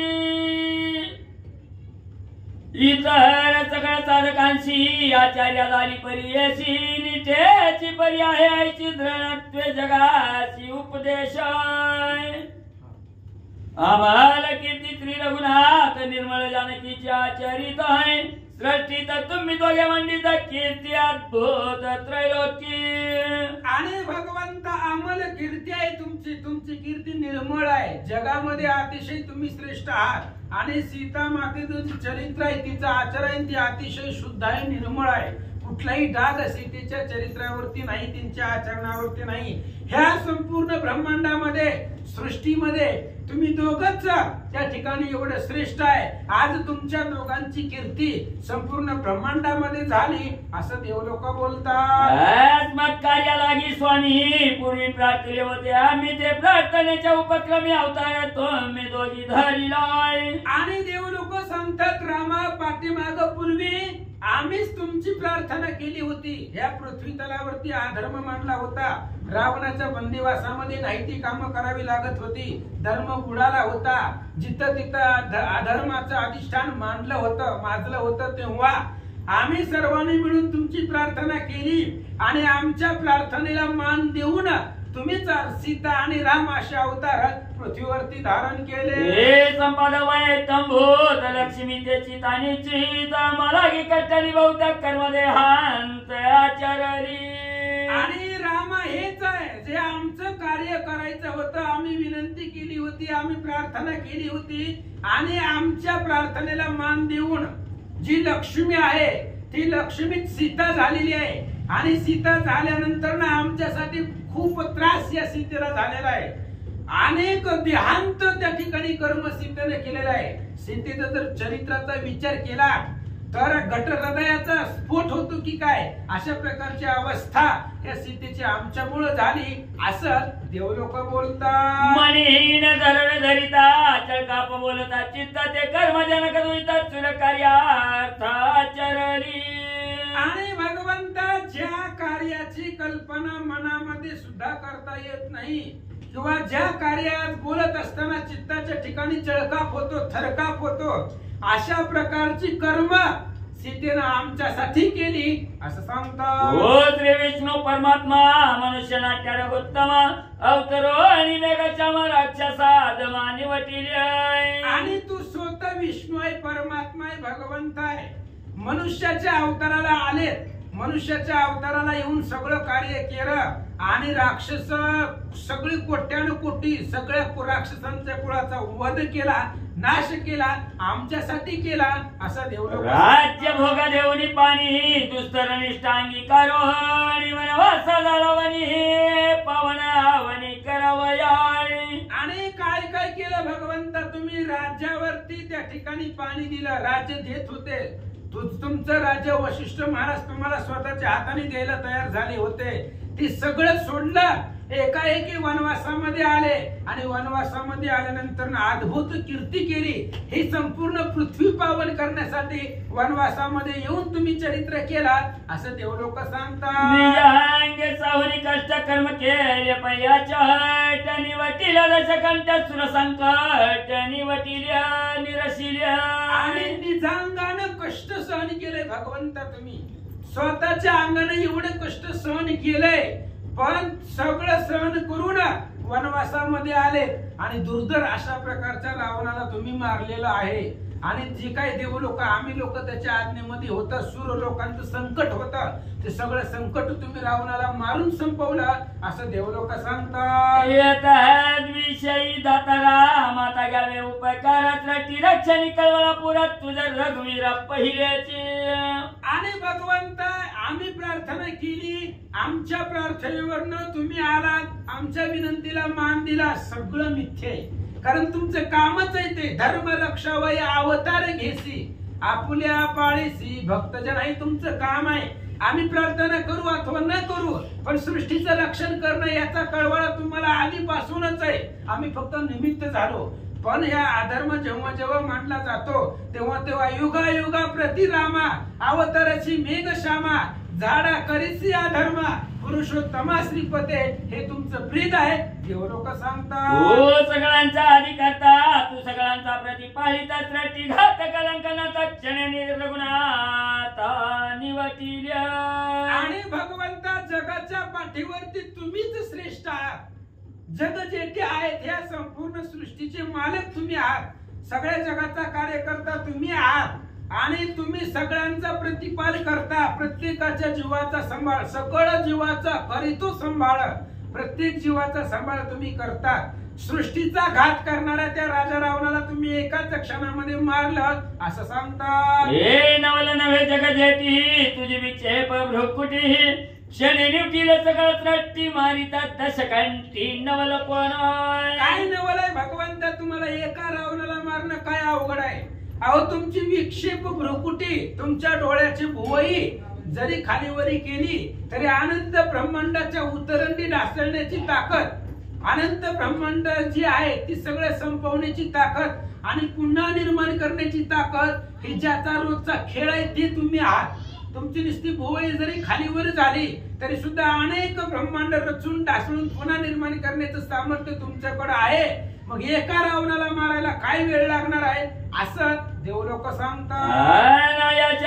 इतर सगळ्या साधकांशी आचार्या झाली परियशी निठेची पर्याय आईची दृढत्वे जगाची उपदेश आम्हाला कीर्ती श्री रघुनाथ निर्मळ जानकीची आचरित आहे सृष्टीत तुम्ही दोघे मंडित कीर्ती अद्भुत त्रैलोकी आणि भगवंत आम्हाला कीर्ती आहे तुमची कीर्ती निर्मळ आहे जगामध्ये अतिशय तुम्ही श्रेष्ठ आहात आणि सीता मातेचं जे चरित्र आहे तिचं आचरण ते अतिशय शुद्ध आहे निर्मळ आहे कुठलाही डाग सीतेच्या चरित्रावरती नाही त्यांच्या आचरणावरती नाही ह्या संपूर्ण ब्रह्मांडामध्ये सृष्टीमध्ये तुम्ही दोघच त्या ठिकाणी एवढं श्रेष्ठ आहे आज तुमच्या दोघांची कीर्ती संपूर्ण ब्रह्मांडामध्ये झाली असं देवलोक बोलतात मत कार्यालागी स्वामी पूर्वी प्रार्थले होते आम्ही ते प्रार्थनेच्या उपक्रमी अवतार तुम्ही दोघी धरिलाय आणि देवलोक सांगतात रामा पाठीमाग पूर्वी आम्हीच तुमची प्रार्थना केली होती ह्या पृथ्वी तलावरती अधर्म मांडला होता रावणाच्या बंदिवासामध्ये नाही ती कामं करावी लागत होती धर्म बुडाला होता जिथं तिथं अधर्माचं अधिष्ठान मांडलं होतं माजलं होतं तेव्हा आम्ही सर्वांनी मिळून तुमची प्रार्थना केली आणि आमच्या प्रार्थनेला मान देऊन तुम्हीच सीता आणि राम असे अवतार पृथ्वीवरती धारण केले संपद वय तंभूत लक्ष्मी त्याची तानीची मला की कट्टली बहुतेक कर्म देहांत आचरली आणि राम हेच आहे जे आमचं कार्य करायचं होतं आम्ही विनंती केली होती आम्ही प्रार्थना केली होती आणि आमच्या प्रार्थनेला मान देऊन जी लक्ष्मी आहे ती लक्ष्मी सीता झालेली आहे आणि सीता झाल्यानंतर ना आमच्यासाठी खूप त्रास या सीतेला झालेला आहे अनेक देहांत त्या ठिकाणी कर्म सीतेने केलेला आहे सीतेचा जर चरित्राचा विचार केला तर घट हृदयाचा स्फोट होतो की काय अशा प्रकारची अवस्था या सीतेची आमच्यामुळे झाली असं देवलोक बोलतात मनीन धरण धरिता चळकाप बोलता चित्त ते कर्मजनक दुईता चुर कार्यार्थाचरली आणि भगवंता ज्या कार्याची कल्पना मनामध्ये सुद्धा करता येत नाही किंवा ज्या कार्यात बोलत असताना चित्ताच्या ठिकाणी चळकाप होतो थरकाप होतो अशा प्रकारची कर्म सीतेनं आमच्यासाठी केली असं सांगतात हो श्री विष्णू परमात्मा मनुष्य नाट्याला उत्तम अवतरो आणि मेघाच्या राक्षसा दमानी वटिले आणि तू स्वतः विष्णू आहे परमात्मा आहे भगवंत आहे मनुष्याच्या अवताराला आले मनुष्याच्या अवताराला येऊन सगळं कार्य केलं आणि राक्षस सगळी कोट्यानु कोटी सगळ्या राक्षसांच्या कुळाचा वध केला नाश केला आमच्यासाठी केला असा देवलोक राज्य भोगा देवनी पाणी दुस्तर निष्ठांगी करोहणी वनवासा झालावनी पवनावनी करावयाळी आणि काय काय केलं भगवंता तुम्ही राज्यावरती त्या ठिकाणी पाणी दिलं राज्य देत होते तुमचं राज्य वशिष्ठ महाराज तुम्हाला स्वतःच्या हाताने द्यायला तयार झाले होते ती सगळं सोडलं एकाएकी वनवासामध्ये आले आणि वनवासामध्ये आल्यानंतर अद्भुत कीर्ती केली ही संपूर्ण पृथ्वी पावन करण्यासाठी वनवासामध्ये येऊन तुम्ही चरित्र केला असं देवलोक सांगतात साहुरी कष्ट कर्म केले पैयाच्या हट निवटिल्या दशकंठ सुर संकट निवटिल्या निरशिल्या आणि निजांगानं कष्ट सहन केले भगवंता तुम्ही स्वतःच्या अंगाने एवढे कष्ट सहन केले पण सगळं सहन करून वनवासामध्ये आले आणि दुर्धर अशा प्रकारच्या रावणाला तुम्ही मारलेलं आहे आणि जे काही देव लोक आम्ही लोक त्याच्या आज्ञेमध्ये होता सूर लोकांचं संकट होतं ते सगळं संकट तुम्ही रावणाला मारून संपवलं असं देवलोक सांगतात विषयी दातारा माता गावे उपकारात रक्षणी कळवळा पुरात तुझ्या रघुवीरा पहिल्याची आणि भगवंता आम्ही प्रार्थना केली आमच्या प्रार्थनेवरनं तुम्ही आलात आमच्या विनंतीला मान दिला सगळं मिथ्य आहे कारण तुमचं कामच आहे ते धर्म रक्षावय अवतार घेसी आपुल्या पाळीसी भक्तजन आहे तुमचं काम आहे आम्ही प्रार्थना करू अथवा न करू पण सृष्टीचं रक्षण करणं याचा कळवळा तुम्हाला आधीपासूनच आहे आम्ही फक्त निमित्त झालो पण या अधर्म जेव्हा जेव्हा मांडला जातो तेव्हा तेव्हा युगा प्रति रामा अवताराची मेघ श्यामा झाडा करीसी अधर्म पुरुषोत्तमा श्रीपते हे तुमचं प्रीत आहे. देवलोक सांगतात हो सगळ्यांचा अधिकर्ता तू सगळ्यांचा प्रतिपालिता सृष्टी घात कलंकनाचा क्षण रघुनाथा निवटिल्या. आणि भगवंता जगाच्या पाठीवरती तुम्हीच श्रेष्ठ आहात. जग जेथे आहेत ह्या संपूर्ण सृष्टीचे मालक तुम्ही आहात. सगळ्या जगाचा कार्यकर्ता तुम्ही आहात आणि तुम्ही सगळ्यांचा प्रतिपाल करता. प्रत्येकाच्या जीवाचा सांभाळ, सकळ जीवाचा करीतो सांभाळ, प्रत्येक जीवाचा सांभाळ तुम्ही करता. सृष्टीचा घात करणाऱ्या त्या राजा रावणाला तुम्ही एकाच क्षणामध्ये मारलं असं सांगतात. हे नवल नव्हे जग जेठी तुझी विक्षेप भ्रुकुटी क्षणी निवटील सगळ सृष्टी मारितात दशकंठी नवल पण काय नवल आहे भगवंता? तुम्हाला एका रावणाला मारणं काय अवघड आहे? अहो तुमची विक्षेप भ्रुकुटी, तुमच्या डोळ्याची भुवई जरी खालीवरी केली तरी अनंत ब्रह्मांडाच्या उतरंडी ढासळण्याची ताकद, अनंत ब्रह्मांड जी आहे ती सगळं संपवण्याची ताकद आणि पुन्हा निर्माण करण्याची ताकद ही ज्याचा रोजचा खेळ आहे ती तुम्ही आहात. तुमची नुसती भुवई जरी खालीवर झाली तरी सुद्धा अनेक ब्रह्मांड रचून ढासळून पुन्हा निर्माण करण्याचं सामर्थ्य तुमच्याकडे आहे. मग एका रावणाला मारायला काय वेळ लागणार आहे असं देवलोक सांगतात.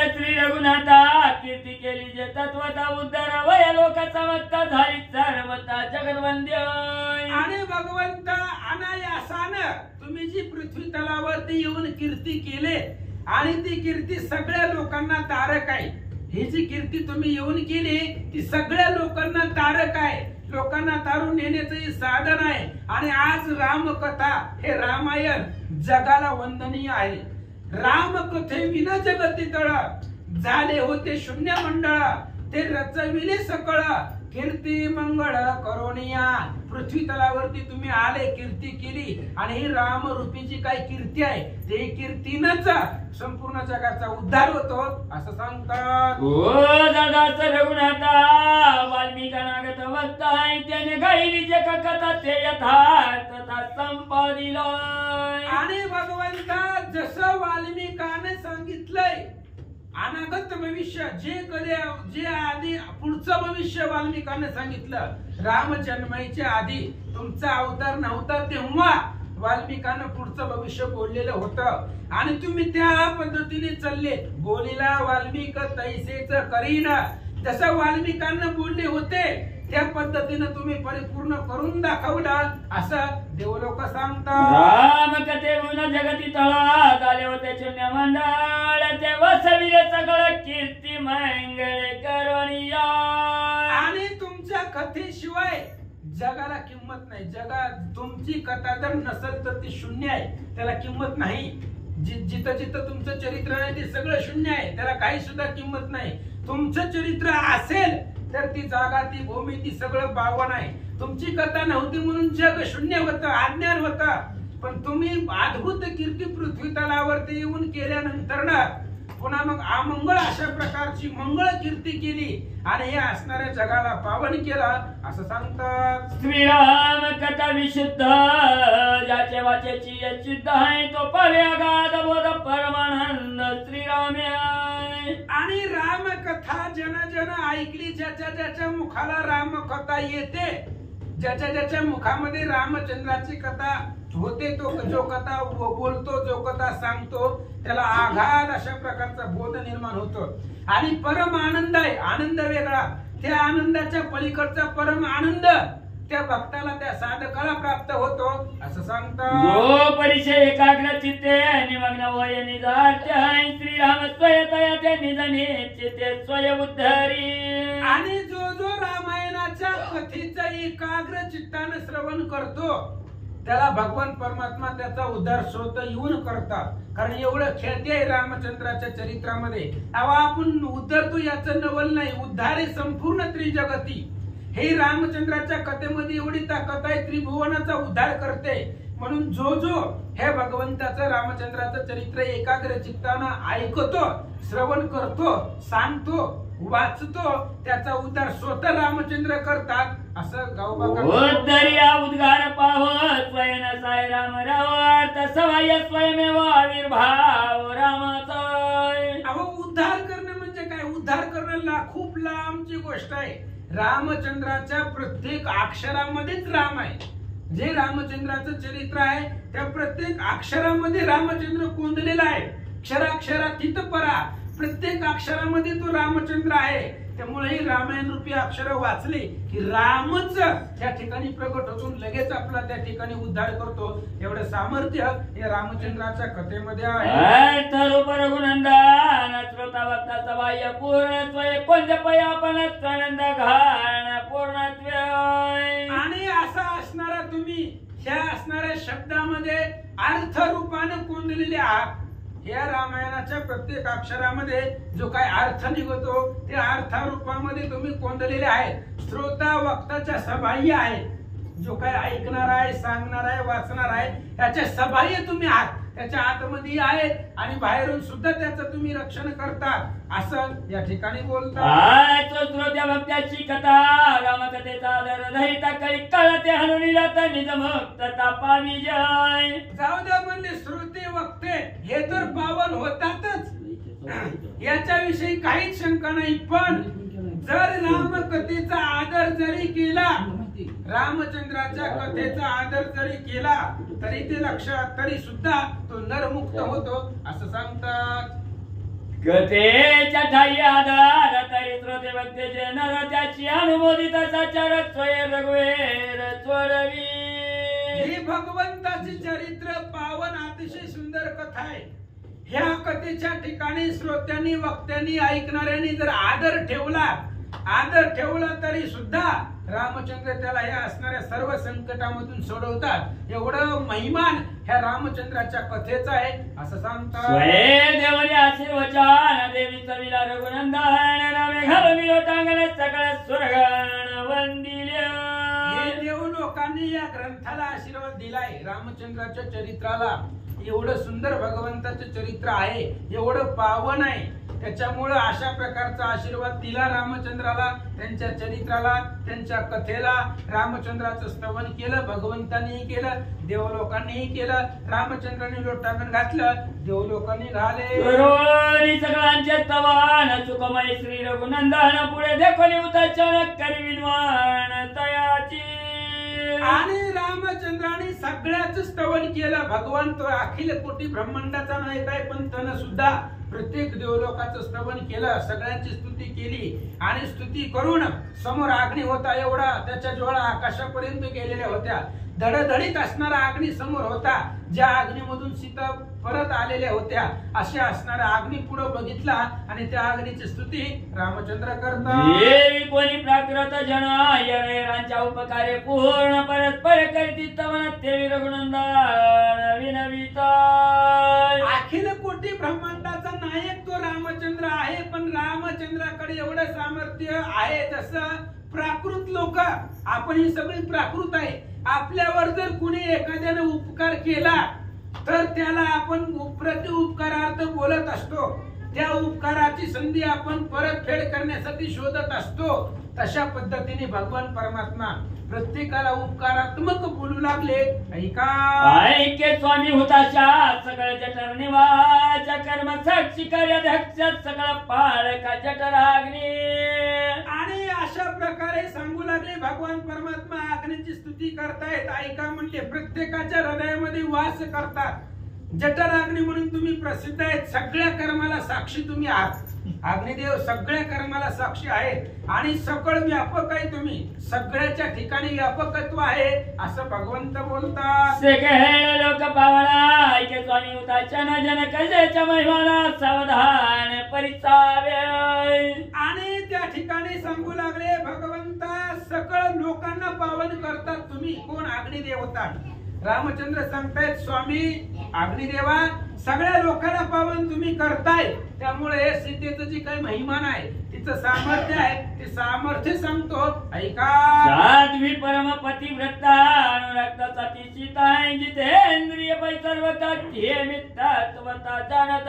श्री रघुनाथा कीर्ती केली जे तत्वता उद्धार वय लोक समजता झाली सर्वता जगद्वंद्य. आणि भगवंत अनायासानं तुम्ही जी पृथ्वी तलावरती येऊन कीर्ती केले आणि ती कीर्ती सगळ्या लोकांना तारक आहे. ही जी कीर्ती तुम्ही येऊन केली ती सगळ्या लोकांना तारक आहे, लोकांना तारून नेण्याचं साधन आहे. आणि आज रामकथा हे रामायण जगाला वंदनीय आहे. रामकथे विना जगती तळ झाले होते शून्य मंडळ ते रचविले सकळ कीर्ती मंगळ करोनिया. पृथ्वी तलावरती तुम्ही आले, कीर्ती केली आणि ही राम रूपीची काय कीर्ती आहे ते कीर्तीनच संपूर्ण जगाचा उद्धार होतो असं सांगतात. ओ दादाच रघुनाथा वाल्मिकानागत वक्ताय त्याने गायली जे कथा ते यथार्थता संपादिला. आणि भगवंता जसं वाल्मिकाने सांगितलंय अनागत भविष्य जे आधी पुढचं भविष्य वाल्मिकाने सांगितलं. राम जन्माच्या आधी तुमचा अवतार नव्हता तेव्हा वाल्मिकानं पुढचं भविष्य बोललेलं होतं आणि तुम्ही त्या पद्धतीने चालले. बोलीला वाल्मिक तैसेच करीन, जसं वाल्मिकांना बोलले होते त्या पद्धतीने तुम्ही परिपूर्ण करून दाखवलं असं देवलोक सांगतात. राम कथेहून जगती तळात आले होते शून्य मंडळ ते वसविले सगळं कीर्ती मंगळ करोनिया. आणि तुमच्या कथेशिवाय जगाला किंमत नाही. जगात तुमची कथा जर नसेल तर ती शून्य आहे, त्याला किंमत नाही. जिथं जिथं तुमचं चरित्र आहे ते सगळं शून्य आहे, त्याला काही सुद्धा किंमत नाही. तुमचं चरित्र असेल तर ती जागा, ती भूमी, ती सगळं पावन आहे. तुमची कथा नव्हती म्हणून जग शून्य होतं, अज्ञान होतं. पण तुम्ही अद्भुत कीर्ती पृथ्वी तलावरती येऊन केल्यानंतर ना पुन्हा मग अमंगळ अशा प्रकारची मंगळ कीर्ती केली आणि हे असणाऱ्या जगाला पावन केलं असं सांगतात. श्रीराम कथा विशुद्ध ज्याच्या वाचेची यचिद्ध आहे तो पावे अगाध बोध परमानंद श्रीराम. आणि राम कथा जन जन ऐकली, ज्याच्या ज्याच्या मुखाला राम कथा येते, ज्याच्या ज्याच्या मुखामध्ये रामचंद्राची कथा होते, तो जो कथा बोलतो, जो कथा सांगतो त्याला आघात अशा प्रकारचा बोध निर्माण होतो. आणि परम आनंद आहे, आनंद वेगळा, त्या आनंदाच्या पलीकडचा परम आनंद त्या भक्ताला, त्या साधकाला प्राप्त होतो असं सांगतात. जो परिचय एकाग्र चित्ते निमग्न वय निजार्थ श्रीराम स्वयतया ते निधने चित्ते स्वय उद्धरी. आणि जो जो रामायणाच्या कथेचा एकाग्र चित्ताने श्रवण करतो त्याला भगवान परमात्मा त्याचा उद्धार स्वतः येऊन करतात. कारण एवढं ख्याती आहे रामचंद्राच्या चरित्रामध्ये. आपण उद्धरतो याचं नवल नाही, उद्धार आहे संपूर्ण त्रिजगती. हे रामचंद्राच्या कथेमध्ये एवढी ताकद आहे, त्रिभुवनाचा उद्धार करते. म्हणून जो जो हे भगवंताचं रामचंद्राचं चरित्र एकाग्र चित्तानं ऐकतो, श्रवण करतो, सांगतो, वाचतो, त्याचा उद्धार स्वतः रामचंद्र करतात असं गावबाका. उद्धरिया उद्गार पाव स्वयं साय राम रावार्थ सवय स्वयमेव आविर्भाव रामाचा. अहो उद्धार करणं म्हणजे काय? उद्धार करणं खूप लांबची गोष्ट आहे. रामचंद्राच्या प्रत्येक अक्षरामध्येच राम आहे. जे रामचंद्राचं चरित्र आहे त्या प्रत्येक अक्षरामध्ये रामचंद्र कोंदलेला आहे. अक्षराक्षरात परा प्रत्येक अक्षरामध्ये तो रामचंद्र आहे. त्यामुळे ही रामायण रूपी अक्षर वाचली की रामच त्या ठिकाणी प्रकट होऊन लगेच आपला त्या ठिकाणी उद्धार करतो. एवढं सामर्थ्य या रामचंद्राच्या कथेमध्ये आहे. रघुनंदन श्रोता भक्ताचा बाह्य पूर्णत्व कोणत्या आपण आनंद घाण पूर्णत्व. आणि असा असणारा तुम्ही ह्या असणाऱ्या शब्दामध्ये अर्थ रूपाने कोंदलेले आहात. या रामायणाच्या प्रत्येक अक्षरामध्ये जो काय अर्थ निघतो त्या अर्थारूपामध्ये तुम्ही कोंदलेले आहेत. श्रोता वक्ताच्या सबाह्य आहे. जो काय ऐकणार आहे, सांगणार आहे, वाचणार आहे त्याच्या सबाह्य तुम्ही आहात. त्याच्या आतमध्ये आहे आणि बाहेरून सुद्धा त्याचं तुम्ही रक्षण करता असं या ठिकाणी बोलतात. श्रोत्या भक्ताची कथा रामकथेचा आदर धरिता कळी कळते हनुनीला निजमुक्त तापावी जय. जाऊ द्या म्हणले श्रोते वक्ते हे तर पावन होतातच, याच्याविषयी काहीच शंका नाही. पण जर रामकथेचा आदर जरी केला, रामचंद्राच्या कथेचा आदर जरी केला तरी ते लक्षात तरी सुद्धा तो नरमुक्त होतो असं सांगतात. कथेच्या ठाई आधार तरी श्रोते भक्तेचे नर त्याची अनुमोदित साचार स्वय रघुवीर सोडवी. ही भगवंताचे चरित्र पावन अतिशय सुंदर कथा आहे. ह्या कथेच्या ठिकाणी श्रोत्यांनी वक्त्यांनी ऐकणाऱ्यांनी जर आदर ठेवला तरी सुद्धा रामचंद्र त्याला या असणाऱ्या सर्व संकटामधून सोडवतात. एवढं महिमान ह्या रामचंद्राच्या कथेचा आहे असं सांगतात. देवनी आशीर्वचन देवी चविला रघुनंदन रामे घालविलो टांगण सगळ्या स्वर्गण वंदिले. हे देव लोकांनी या ग्रंथाला आशीर्वाद दिलाय. रामचंद्राच्या चरित्राला एवढं सुंदर भगवंताचं चरित्र आहे, एवढं पावन आहे. त्याच्यामुळे अशा प्रकारचा आशीर्वाद दिला रामचंद्राला, त्यांच्या चरित्राला, त्यांच्या कथेला. रामचंद्राचं स्तवन केलं, भगवंतांनीही केलं, देवलोकांनीही केलं. रामचंद्रांनी लोटांगण घातलं, देवलोकांनी घाले. सगळ्यांचे स्तवन सुखमय श्री रघुनंदन पुढे देखोली उताचन करी विद्वान तयाची. आणि रामचंद्राने सगळ्याच स्तवन केलं. भगवान तो अखिल कोटी ब्रह्मांडाचा नाही काय पण त्यानं सुद्धा प्रत्येक देवलोकाचं स्तवन केलं, सगळ्यांची स्तुती केली. आणि स्तुती करून समोर अग्नी होता एवढा, त्याच्या ज्वाळा आकाशापर्यंत गेलेल्या होत्या. धडधडीत असणारा अग्नी समोर होता, ज्या अग्नीमधून सीता परत आलेल्या होत्या. अशा असणारा अग्नी पुढे बघितला आणि त्या अग्नीची स्तुती रामचंद्र करतात. कोणी प्राकृत जन येणांच्या उपकारे पूर्ण परस्पर करती तवन ते रघुनंदन विनविता. अखिल कोटी ब्रह्मांडाचा नायक तो रामचंद्र आहे. पण रामचंद्राकडे एवढं सामर्थ्य आहे जसं प्राकृत लोक, आपण ही सगळी प्राकृत आहे. आपल्यावर जर कुणी एखाद्याने उपकार केला तर त्याला आपण प्रति उपकारार्थ बोलत असतो. त्या उपकाराची संधी आपण परतफेड करण्यासाठी शोधत असतो. तशा पद्धतीने भगवान परमात्मा प्रत्येकाला उपकारात्मक बोलू लागले. ऐके स्वामी होताशा सगळ्या जठर निवाच्या कर्म साक्षी कार्याध्यक्ष सगळा पाळका जठराग्नी. आणि अशा प्रकारे सांगू लागले भगवान परमात्मा अग्नीची स्तुती करतायत. ऐका म्हणते प्रत्येकाच्या हृदयामध्ये वास करतात. जठराग्नी म्हणून तुम्ही प्रसिद्ध आहेत. सगळ्या कर्माला साक्षी तुम्ही आहात. अग्निदेव सगळ्या कर्माला साक्षी आहेत आणि सकळ व्यापक आहे. तुम्ही सगळ्याच्या ठिकाणी व्यापकत्व आहे असं भगवंत बोलतात. लोक पावला ऐके स्वामी उताच्या न जन कजेच्या महिमाला सावधान परिचावे. आणि त्या ठिकाणी सांगू लागले भगवंता सकळ लोकांना पावन करतात तुम्ही. कोण? अग्निदेवता. रामचंद्र सांगतायत स्वामी अग्निदेवा सगळ्या लोकांना पावन तुम्ही करताय. त्यामुळे हे सीतेचं जी काही महिमान आहे, तिचं सामर्थ्य आहे, ते सामर्थ्य सांगतो. ऐका. साध्वी परम पतिव्रता अनुरक्ता सीता जितेंद्रिय पैसर्वता ते मित्रत्वता जानत.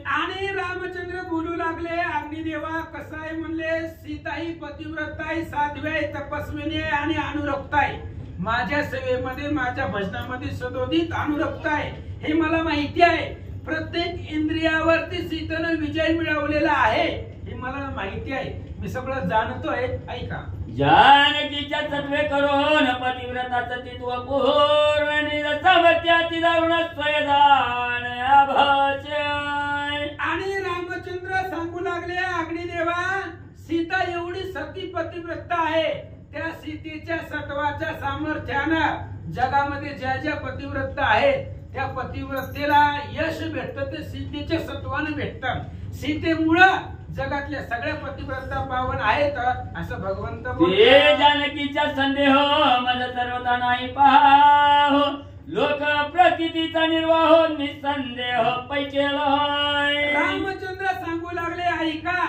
आणि रामचंद्र बोलू लागले अग्निदेवा कसं आहे म्हणले, सीता ही पतिव्रता आहे, साध्वी आहे, तपस्विनी आहे आणि अनुरक्त आहे. माझ्या सेवेमध्ये माझ्या भजनामध्ये सदोदित अनुरक्त आहे हे मला माहिती आहे. प्रत्येक इंद्रियावरती सीतेने विजय मिळवलेला आहे हे मला माहिती आहे. मी सगळं जाणतोय, ऐका. जानकीच्या सत्वे करून पतिव्रता सतीत्व पूर्ण सामर्थ्याती दारुण स्वयदान आणि रामचंद्र सांगू लागले, अग्निदेवा, सीता एवढी सती पतिव्रता आहे, त्या सीतेच्या सत्वाच्या सामर्थ्यानं जगामध्ये ज्या ज्या पतिव्रता आहेत त्या पतिव्रतेला यश भेटतं ते सीतेच्या सत्वानं भेटतं. सीतेमुळं जगातल्या सगळ्या पतिव्रता पावन आहेत असं भगवंत बोलतात. जानकीचा संदेह मला सर्वता नाही पाहो, लोक प्रकृतीचा निर्वाह निसंदेह पैकेलाय. रामचंद्र सांगू लागले, ऐका,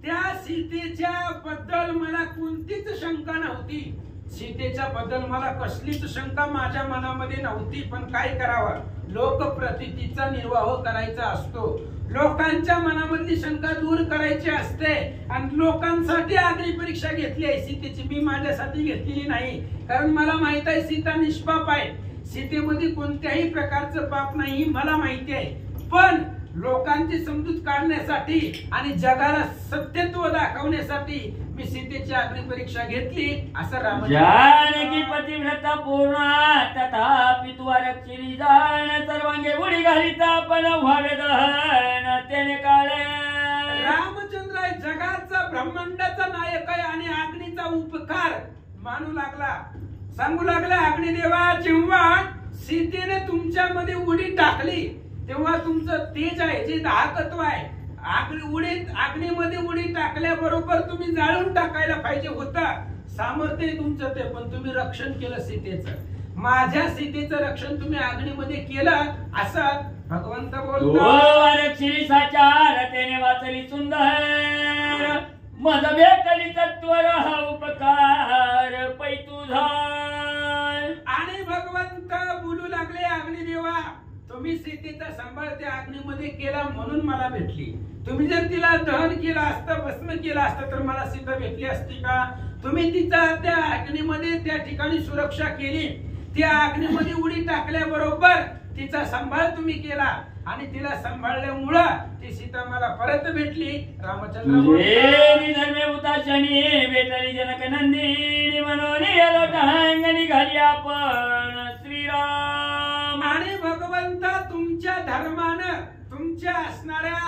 त्या सीतेच्या बद्दल मला कोणतीच शंका नव्हती. सीतेच्या बद्दल मला कसलीच शंका माझ्या मनामध्ये नव्हती. पण काय करावं, लोकप्रतीचा निर्वाह करायचा असतो, लोकांच्या मनामधली शंका दूर करायची असते. आणि लोकांसाठी अग्नी परीक्षा घेतली आहे सीतेची, मी माझ्यासाठी घेतलेली नाही. कारण मला माहित आहे सीता निष्पाप आहे, सीतेमध्ये कोणत्याही प्रकारचं पाप नाही मला माहिती आहे. पण लोकांची समजूत काढण्यासाठी आणि जगाला सत्यत्व दाखवण्यासाठी मी सीतेची अग्नि परीक्षा घेतली असं राम. जानकी पतिव्रता पूर्ण तथापि तू आरक्षिणी जाण, सर्वांगे उडी घालिता पण व्हावे दहन त्याने काळे. रामचंद्र जगाचा ब्रह्मांडाचा नायक आहे आणि अग्नीचा उपकार मानू लागला. सांगू लागला, अग्निदेवा, जेव्हा सीतेने तुमच्यामध्ये उडी टाकली तेव्हा तुमचं तेज आहे, जे दाहकत्व आहे, अग्नीमध्ये उडी टाकल्याबरोबर तुम्ही जाळून टाकायला पाहिजे होतं. सामर्थ्य तुमचं ते, पण तुम्ही रक्षण केलं सीतेचं. माझ्या सीतेचं रक्षण तुम्ही अग्नीमध्ये केलं असं भगवंत बोलतो. साचार त्याने वाचली सुंदर, मज भेटली तत्वर हा उपकार पै तुझा. आणि भगवंत बोलू लागले, अग्निदेवा, तुम्ही सीतेचा सांभाळ त्या अग्नीमध्ये केला म्हणून मला भेटली. तुम्ही जर तिला दहन केलं असतं, भस्म केलं असतं तर मला सीता भेटली असती का? तुम्ही तिचा त्या अग्नीमध्ये त्या ठिकाणी सुरक्षा केली, त्या अग्नीमध्ये उडी टाकल्याबरोबर तिचा सांभाळ तुम्ही केला आणि तिला सांभाळल्यामुळं ती सीता मला परत भेटली. रामचंद्र भेटली जनक नंदिनी म्हणून घाली आपण श्रीराम. आणि भगवंत तुमच्या धर्मानं, तुमच्या असणाऱ्या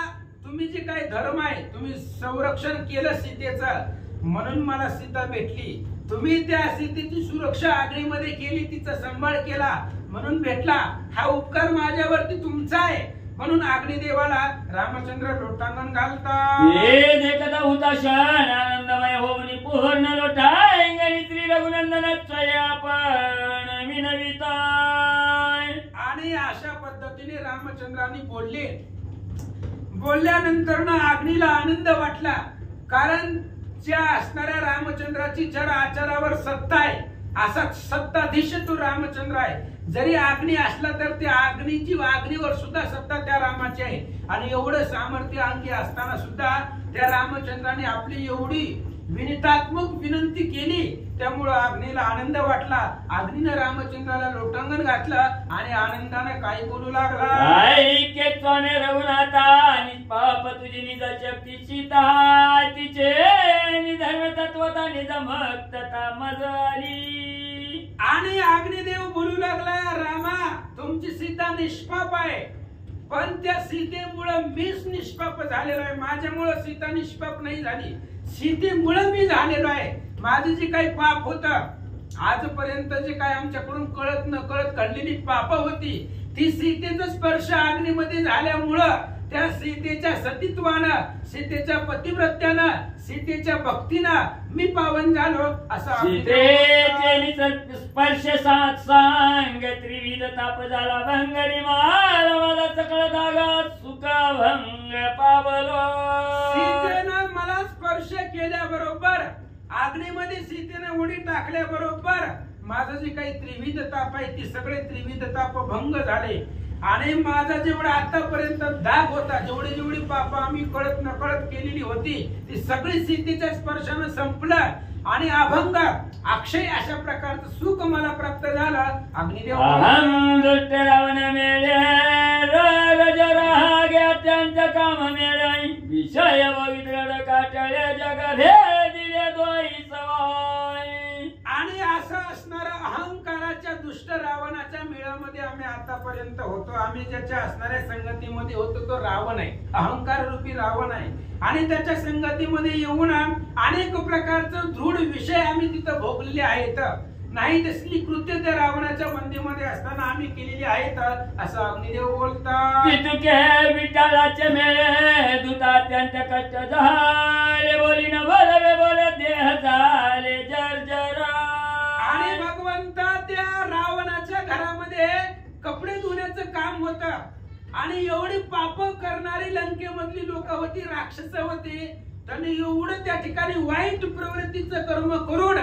तुम्ही जे काही धर्म आहे तुम्ही संरक्षण केलं सीतेचं म्हणून मला सीता भेटली. तुम्ही त्या सीतेची सुरक्षा अग्नीमध्ये केली, तिचा सांभाळ केला म्हणून भेटला. हा उपकार माझ्यावरती तुमचा आहे म्हणून अग्निदेवाला रामचंद्र लोटांगण घालतात. देखता होता क्षण आनंदमय होऊन पूर्ण लोटांगणी श्री रघुनंदन आपण विनविता. आणि अशा पद्धतीने रामचंद्रांनी बोलले. बोलल्यानंतर ना अग्नीला आनंद वाटला, कारण ज्या असणाऱ्या रामचंद्राची जर आचारावर सत्ता आहे, असा सत्ताधीश तो रामचंद्र आहे. जरी अग्नी असला तर त्या अग्नीवर सुद्धा सत्ता त्या रामाची आहे. आणि एवढं सामर्थ्य अंगी असताना सुद्धा त्या रामचंद्राने आपली एवढी विनतात्मक विनंती केली, त्यामुळं अग्नीला आनंद वाटला. अग्नीनं रामचंद्राला लोटांगण घातलं आणि आनंदाने काय बोलू लागला. ऐके स्वामी रघुनाथा निष्पाप तुझी निज शक्तीची तिचे निधर्म तत्वता निज भक्तता मजली. आणि अग्निदेव बोलू लागला, रामा, तुमची सीता निष्पाप आहे, पण त्या सीतेमुळे मीच निष्पाप झालेलो आहे. माझ्यामुळे सीता निष्पाप नाही झाली, सीतेमुळे मी झालेलो आहे. माझं जे काही पाप होतं आजपर्यंत, जे काही आमच्याकडून कळत न कळत घडलेली पाप होती, ती सीतेचा स्पर्श अग्नीमध्ये झाल्यामुळं त्या सीतेच्या सतीत्वानं, सीतेच्या पतिव्रत्यानं, सीतेच्या भक्तीनं मी पावन झालो. असा सीतेचे स्पर्श सात सांग त्रिविध ताप झाला भंगरी माल माझा सकळ धागा सुख भंग पावलो. सीतेनं मला स्पर्श केल्याबरोबर, अग्नीमध्ये सीतेने उडी टाकल्याबरोबर माझं जे काही त्रिविध ताप आहे ते सगळे त्रिविध ताप भंग झाले. आणि माझा जेवढा आतापर्यंत दाग होता, जेवढी पाप आम्ही कळत न कळत केलेली होती, ती सगळी सीतेच्या स्पर्शानं संपलं आणि अभंग अक्षय अशा प्रकारचं सुख मला प्राप्त झालं. अग्निदेव अहं दुष्ट रावण मेले रज राहा त्यांचं काम मेळे विषय पवित्र काटळे जग दुष्ट रावणाच्या मेळामध्ये आम्ही आतापर्यंत होतो. आम्ही ज्याच्या असणाऱ्या संगतीमध्ये होतो तो रावण आहे, अहंकार रूपी रावण आहे. आणि त्याच्या संगतीमध्ये येऊन अनेक प्रकारचं दृढ विषय आम्ही तिथं भोगलेले आहेत. नाही तसली कृत्य त्या रावणाच्या बंदीमध्ये असताना आम्ही केलेली आहेत असं अग्निदेव बोलतात. विठ्ठलाचे मेळे दुता अत्यंत कष्ट झाले, बोली न बोलवे बोले देह झाले जर्जर. आणि भगवंता त्या रावणाच्या घरामध्ये कपडे धुण्याचं काम होतं. आणि एवढी पाप करणारी लंकेमधली लोक होती, राक्षस होते. त्यांनी एवढं त्या ठिकाणी वाईट प्रवृत्तीचं कर्म करून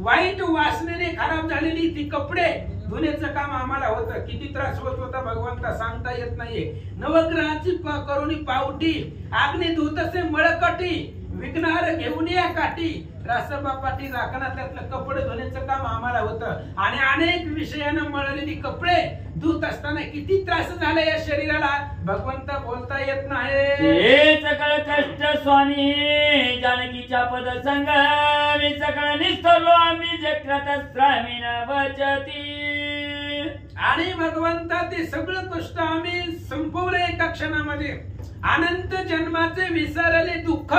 वाईट वासनेने खराब झालेली ती कपडे धुण्याचं काम आम्हाला होतं. किती त्रास होत होता भगवंता सांगता येत नाहीये. नवग्रहाची करुणी पावटी, आग्ने धुतसे मळकटी, विघ्नार घेऊन या काठी, रासबापाटी राखणा त्यातलं कपडे धुण्याचं काम आम्हाला होतं. आणि अनेक विषयानं मळलेली कपडे धुत असताना किती त्रास झाला या शरीराला भगवंत बोलता येत नाही. सकळ कष्ट स्वामी जानकीच्या पद संग मी सकळ निस्तरलो आम्ही जक्रत श्रामीन वचती. आणि भगवंता ते सगळं कष्ट आम्ही संपवलं एका क्षणामध्ये. अनंत जन्माचे विसरले दुःख,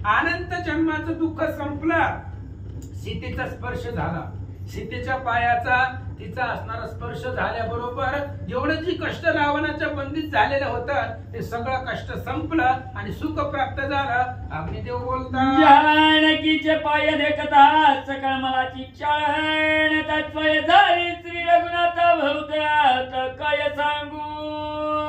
अनंत जन्माचं दुःख संपलं. सीतेचा स्पर्श झाला, सीतेच्या पायाचा तिचा असणारा स्पर्श झाल्याबरोबर एवढं जी कष्ट रावणाच्या बंदीत झालेलं होतं ते सगळं कष्ट संपलं आणि सुख प्राप्त झालं. अग्निदेव बोलतात. जानकीचे पाय देखता सकळ मलाची चाळण, तत्वय झाली श्री रघुनाथ भवत्यात काय सांगू.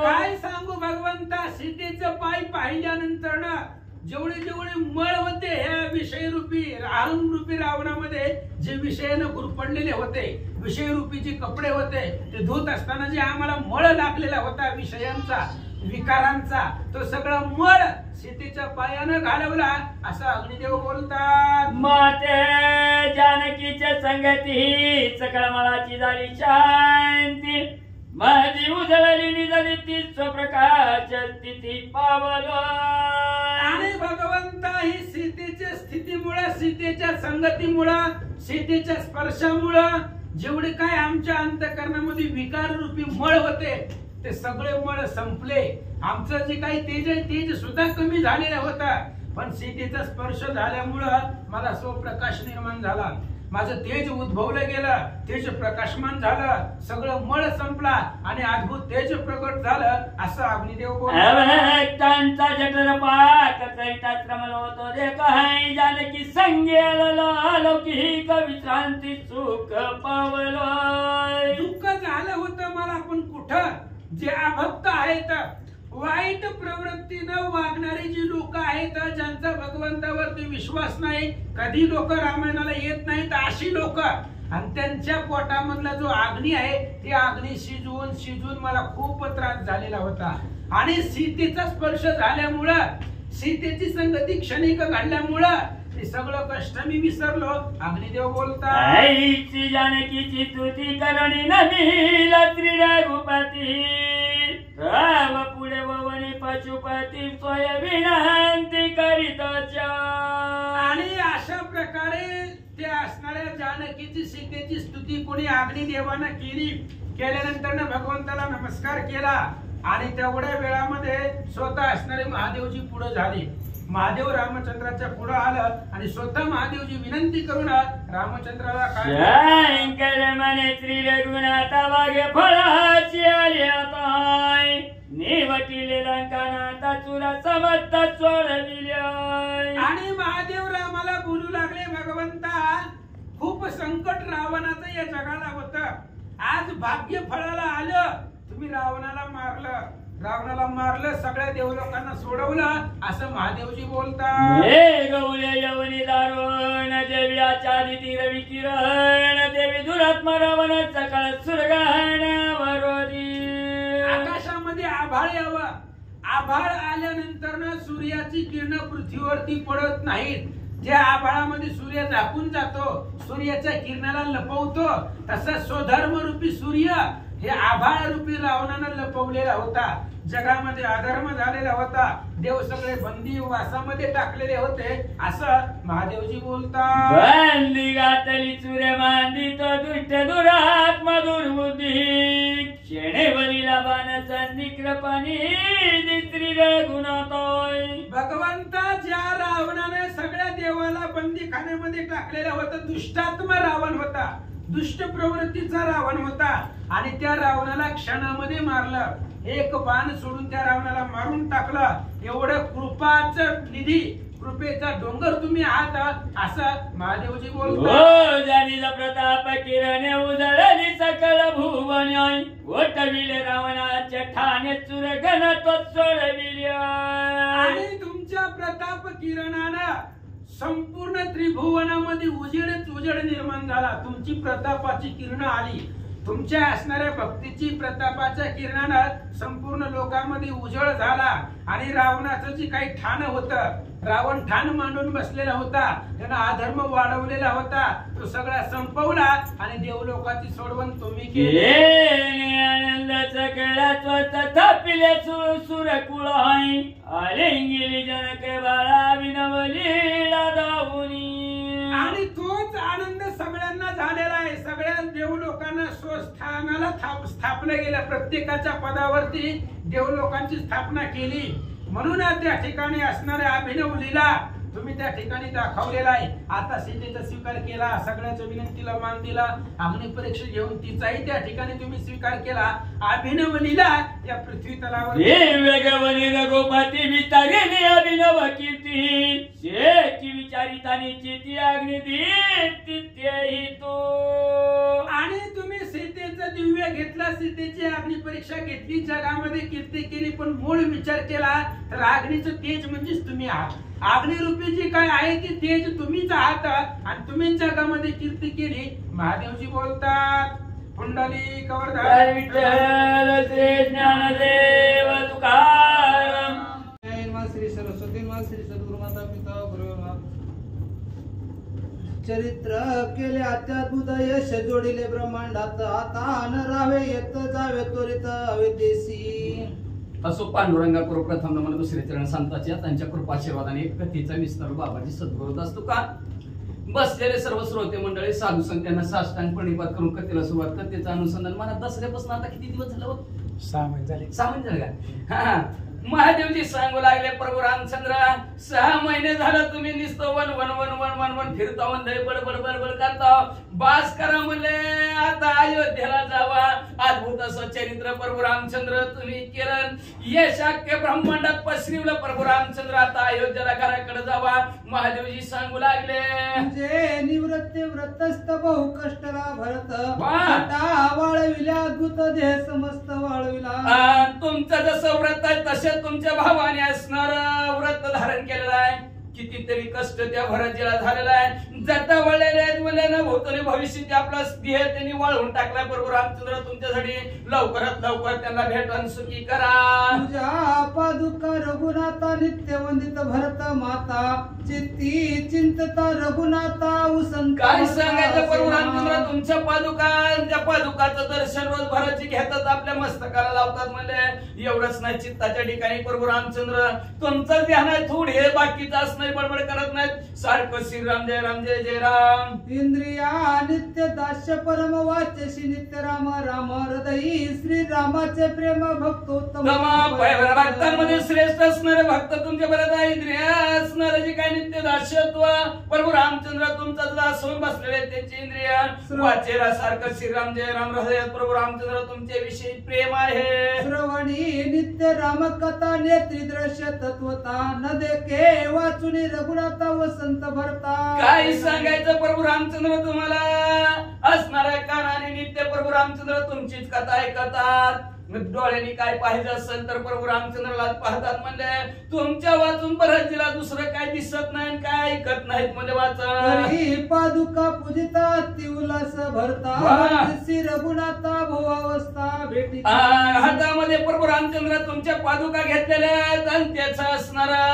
काय सांगू भगवंता, सीतेचं पाय पाहिल्यानंतर ना जेवढे जेवढे मळ होते ह्या विषय रूपी अहंग रूपी रावणामध्ये जे विषयानं गुरपडलेले होते, विषय रूपी जे कपडे होते ते धुत असताना जे आम्हाला मळ लागलेला होता विषयांचा, विकारांचा, तो सगळा मळ सीतेच्या पायानं घालवला असं अग्निदेव बोलतात. माते जानकीच्या संगती सकळ मलाची झाली शांती, माझी उजळली निजली स्वप्रकाश स्थिती पावलो. आणि भगवंता ही सीतेच्या स्थितीमुळे, सीतेच्या संगतीमुळे, सीतेच्या स्पर्शामुळे जेवढे काय आमच्या अंतःकरणामध्ये विकार रूपी मळ होते ते सगळे मळ संपले. आमचं जे काही तेज आहे तेज सुद्धा कमी झालेलं होतं. पण सीतेचा स्पर्श झाल्यामुळं मला स्वप्रकाश निर्माण झाला, माझं तेज उद्भवलं गेलं, तेज प्रकाशमान झालं, सगळं मळ संपला आणि अद्भुत तेज प्रकट झालं असं अग्निदेव बोलतात. जठर पाक करिता श्रमलो होतो रे काही जानकी संगेला लौकिक विश्रांती सुख पावलो. दुःख झालं होतं मला, पण कुठं जे अभक्त आहेत, वाईट प्रवृत्तीनं वागणारी जी लोक आहेत, ज्यांचा भगवंतावरती विश्वास नाही, कधी लोक रामायणाला येत नाहीत, अशी लोक, आणि त्यांच्या पोटामधला जो अग्नी आहे ती अग्नी शिजवून शिजवून मला खूप त्रास झालेला होता. आणि सीतेचा स्पर्श झाल्यामुळं, सीतेची संगती क्षणिक घडल्यामुळं ते सगळं कष्ट मी विसरलो. अग्निदेव बोलतात. आईची जानकीची स्तुती करणी नदी रात्री रघुपती, राम पुढे ववनी पशुपती स्वय विनंती करीताच्या. आणि अशा प्रकारे त्या असणाऱ्या जानकीची सीतेची स्तुती कोणी अग्निदेवानं केली. केल्यानंतर भगवंताला नमस्कार केला आणि तेवढ्या वेळामध्ये स्वतः असणारे महादेवजी पुढे झाले. महादेव रामचंद्राच्या पुढे आलं आणि स्वतः महादेवजी विनंती करून रामचंद्राला काय म्हणे श्री रघुनाथ वागे फळाची आली आता निवटिले लंकानाथा चुरा समस्त सोडविल्या. आणि महादेव रामाला बोलू लागले, भगवंता खूप संकट रावणाचं या जगाला होतं, आज भाग्य फळाला आलं, तुम्ही रावणाला मारलं, सगळ्या देवलोकांना सोडवलं असं महादेवजी बोलतात. हे गौले यवनी दारुण देवी आचारी रवी किरण देवी दुरात्मा रावण सकळ सुरगण वरोधी. आकाशामध्ये आभाळ यावं, आभाळ आल्यानंतर ना सूर्याची किरण पृथ्वीवरती पडत नाहीत. ज्या आभाळामध्ये सूर्य झाकून जातो, सूर्याच्या किरणाला लपवतो, तसा स्वधर्म रूपी सूर्य हे आभाळ रूपी रावणानं लपवलेला होता. जगामध्ये अधर्म झालेला होता, देव सगळे बंदी वासामध्ये टाकलेले होते असं महादेवजी बोलतात. बंदी घातली सूर्य मांदी तो दुष्ट दुरा कृपानी दिसरी रघुनाथाय भगवंता ज्या रावणाने सगळ्या देवाला बंदीखान्यामध्ये टाकलेला होता, दुष्टात्मा रावण होता, दुष्ट प्रवृत्तीचा रावण होता आणि त्या रावणाला क्षणामध्ये मारलं. एक बाण सोडून त्या रावणाला मारून टाकलं. एवढं कृपाचं निधी, कृपेचा डोंगर तुम्ही आहात असं महादेवजी बोलतात. जानीचा प्रताप किरणे उजळली सकळ भुवन ओटविले रावणाच्या ठाणे चुरगण तो सोडविले. आणि तुमच्या प्रताप किरणानं संपूर्ण त्रिभुवनामध्ये उजेडच उजेड निर्माण झाला. तुमची प्रतापाची किरण आली, तुमच्या असणाऱ्या भक्तीची प्रतापाच्या किरणानं संपूर्ण लोकांमध्ये उजळ झाला. आणि रावणाचं जे काही ठाण होतं, रावण ठाण मांडून बसलेला होता, त्यानं अधर्म वाढवलेला होता, तो सगळा संपवला आणि देवलोकाची सोडवण तुम्ही केली. आनंदाचा केला तथापिले सुरकुळ हाय आले गेली जनक बाळा विनवली दाऊनी. आणि तोच आनंद सगळ्यांना झालेला आहे. सगळ्या देवलोकांना स्वस्थानाला स्थापलं गेलं. प्रत्येकाच्या पदावरती देवलोकांची स्थापना केली. म्हणून त्या ठिकाणी असणाऱ्या अभिनव लीला तुम्ही त्या ठिकाणी दाखवलेला आहे. आता सीतेचा स्वीकार केला, सगळ्याच्या विनंतीला मान दिला, अग्निपरीक्षा घेऊन तिचाही त्या ठिकाणी तुम्ही स्वीकार केला. अभिनव लीला या पृथ्वी तलावर वेगवनी रघुपती विचारिली अभिनव कीर्ती शेती विचारितानी चिती अग्नि तेही तो. आणि तुम्ही सीतेचं दिव्य घेतला, सीतेची अग्निपरीक्षा घेतली, जगामध्ये कीर्ती केली, पण मूळ विचार केला तर अग्नीचं तेज म्हणजेच तुम्ही आहात. अग्निरूपी जी काय आहे ती तेज तुम्हीच आहात आणि तुम्हीच जगामध्ये कीर्ती केली. महादेवजी बोलतात पुंडली कवरधार विठ्ठल श्री ज्ञानदेव तुकाराम श्री सरस्वती मा श्री सद्गुरु माता पिता गुरु चरित्र केले अत्याद्भुत यश जोडिले ब्रह्मांडात आता न राहावे येत जावे त्वरित अविदेशी. असो पांडुरंगा करू प्रथम नमन दुसरे चरण संतांच्या त्यांच्या कृपाशीर्वादाने कथेचा विस्तार बाबाजी सद्गुरुदास तुका बसलेले सर्व श्रोते मंडळी साधू संतांना साष्टांग प्रणिपात करून कथेला सुरुवात. कथेचं अनुसंधान मला दसऱ्यापासून आता किती दिवस झालं होत? 6 महिने झाले. 6 महिने झाले का? हा महादेवजी सांगू लागले प्रभू रामचंद्र 6 महिने झालं तुम्ही नुसतं one one one one one one फिरता वंदय बडबड बडबड करता. बास करा म्हणले आता अयोध्येला जावा. अद्भुत असं चरित्र प्रभू रामचंद्र तुम्ही केलं. यशाख्य ब्रह्मांडात पसरवलं प्रभू रामचंद्र. आता अयोध्येला घराकडे जावा. महादेवजी सांगू लागले जे निवृत्ती व्रतस्थ बहु कष्टला भरत वाह. वाळविल्या अद्भुत देह समस्त वाळविला. तुमचं जसं व्रत आहे तसे तुमच्या भावाने असणार व्रत धारण केलेलं आहे. कितीतरी कष्ट त्या भरतीला झालेला आहे. जटा वळलेले आहेत म्हणले भूतले भविष्य आपला देह त्यांनी वाळवून टाकला. बरोबर रामचंद्र तुमच्यासाठी लवकरात लवकर त्यांना भेटून सुखी करा. तुझ्या पादुका रघुनाथा नित्य वंदित भरत माता चित्ती चिंतता रघुनाथा उसंत. काय सांगायचं प्रभू रामचंद्र तुमच्या पादुका, त्या पादुकाचं दर्शन रोज भराची घेतात, आपल्या मस्तकाला लावतात. म्हणजे एवढंच नाही, चित्ताच्या ठिकाणी प्रभू रामचंद्र तुमचं ध्यान आहे थोडे, हे बाकीचं असं नाही, बडबड करत नाहीत. सारखं श्रीराम जय राम जय जय राम. इंद्रिया नित्य दास्य परम वाच्यशी नित्य राम राम हृदयी श्री रामाचे प्रेम भक्तोत्तम. भक्तांमध्ये श्रेष्ठ असणारे भक्त तुमच्या बरोबर आहे. इंद्रिया असणारे जे काही नित्य दास्यत्व प्रभू रामचंद्र तुमचा दासून बसलेले त्यांची इंद्रिया वाचेला सारखं श्रीराम जय राम हृदयात प्रभू रामचंद्र तुमच्या विषयी प्रेम आहे. श्रवणी नित्य राम कथा नेत्री दृश्य तत्वता न देखे वाचुनी रघुनाथा वसंत भरता. काय सांगायचं प्रभू रामचंद्र तुम्हाला असणाऱ्या कानाने नित्य प्रभू रामचंद्र तुमचीच कथा ऐकतात. डोळ्यांनी काय पाहिजे असेल तर प्रभू रामचंद्रला पाहतात. म्हणजे तुमच्या वाचून परत जिला दुसरं काय दिसत नाही, काय ऐकत नाहीत. म्हणजे वाचा पादुका पूजिता अति उल्हास भरता श्री रघुनाथा भोवावस्था भेटी. हातामध्ये प्रभू रामचंद्र तुमच्या पादुका घेतलेल्या आहेत आणि त्याचा असणारा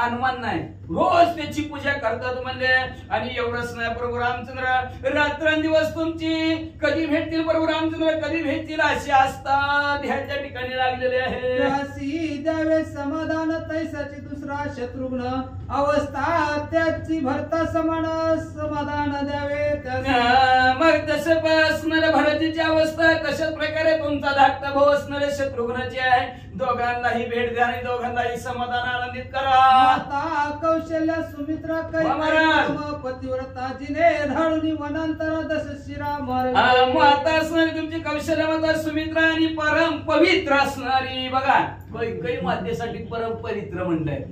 अनुमान नाही, रोज त्याची पूजा करतात. म्हणजे आणि एवढंच नाही, प्रभू रामचंद्र रात्रंदिवस तुमची कधी भेटतील प्रभू रामचंद्र कधी भेटतील अशी असतात ह्याच्या ठिकाणी लागलेले आहे. त्यासी द्यावे समाधान तैसाची दुसरा शत्रुघ्न अवस्था त्याची भरता समान समाधान द्यावे. मग तसं असणाऱ्या भरतीची अवस्था तशाच प्रकारे तुमचा धाकटा भाऊ असणारे शत्रुघ्नाचे आहे. दोघांनाही भेट द्या आणि दोघांनाही समाधान आनंदित करा. माता कौशल्या सुमित्रा पतिव्रता जिने धाडून वनांतर दश शिरा माता असणारी तुमची कौशल्य माता सुमित्रा आणि परम पवित्र असणारी बघा कैकेयी मातेसाठी परम पवित्र म्हणलंय.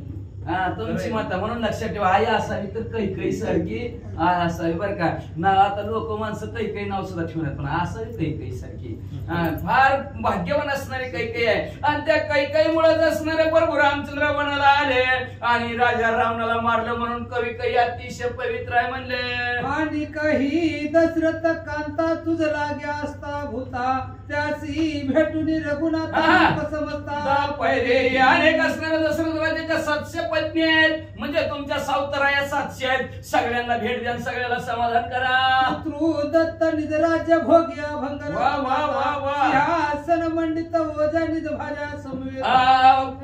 तुमची माता म्हणून लक्षात ठेवा. आई असावी तर कैकेयी सारखी असावी बरं का ना. आता लोक माणसं कैकेयी नाव सुद्धा ठेवणार पण असावी कैकेयी सारखी. फार भाग्यवान असणारे कैकेयी आहे. आणि त्या कैकेयीमुळेच असणारे प्रभू रामचंद्र वनाला आले आणि राजा रावणाला मारलं म्हणून कैकेयी अतिशय पवित्र आहे म्हणले. आणि काही दशरथ कांता तुझ लाग्या असता भूता त्याची भेटून रघुनाथ समजता. पहिले अनेक असणाऱ्या दशरथ राजाच्या 700 पत्नी आहेत म्हणजे तुमच्या सावतराया 700 आहेत. सगळ्यांना भेट द्या सगळ्याला समाधान करा. दत्त निज राज्य भोग्या भंगर वा वा वा वा. सिंहासन मंडित ओजा निज भाजा समवेत.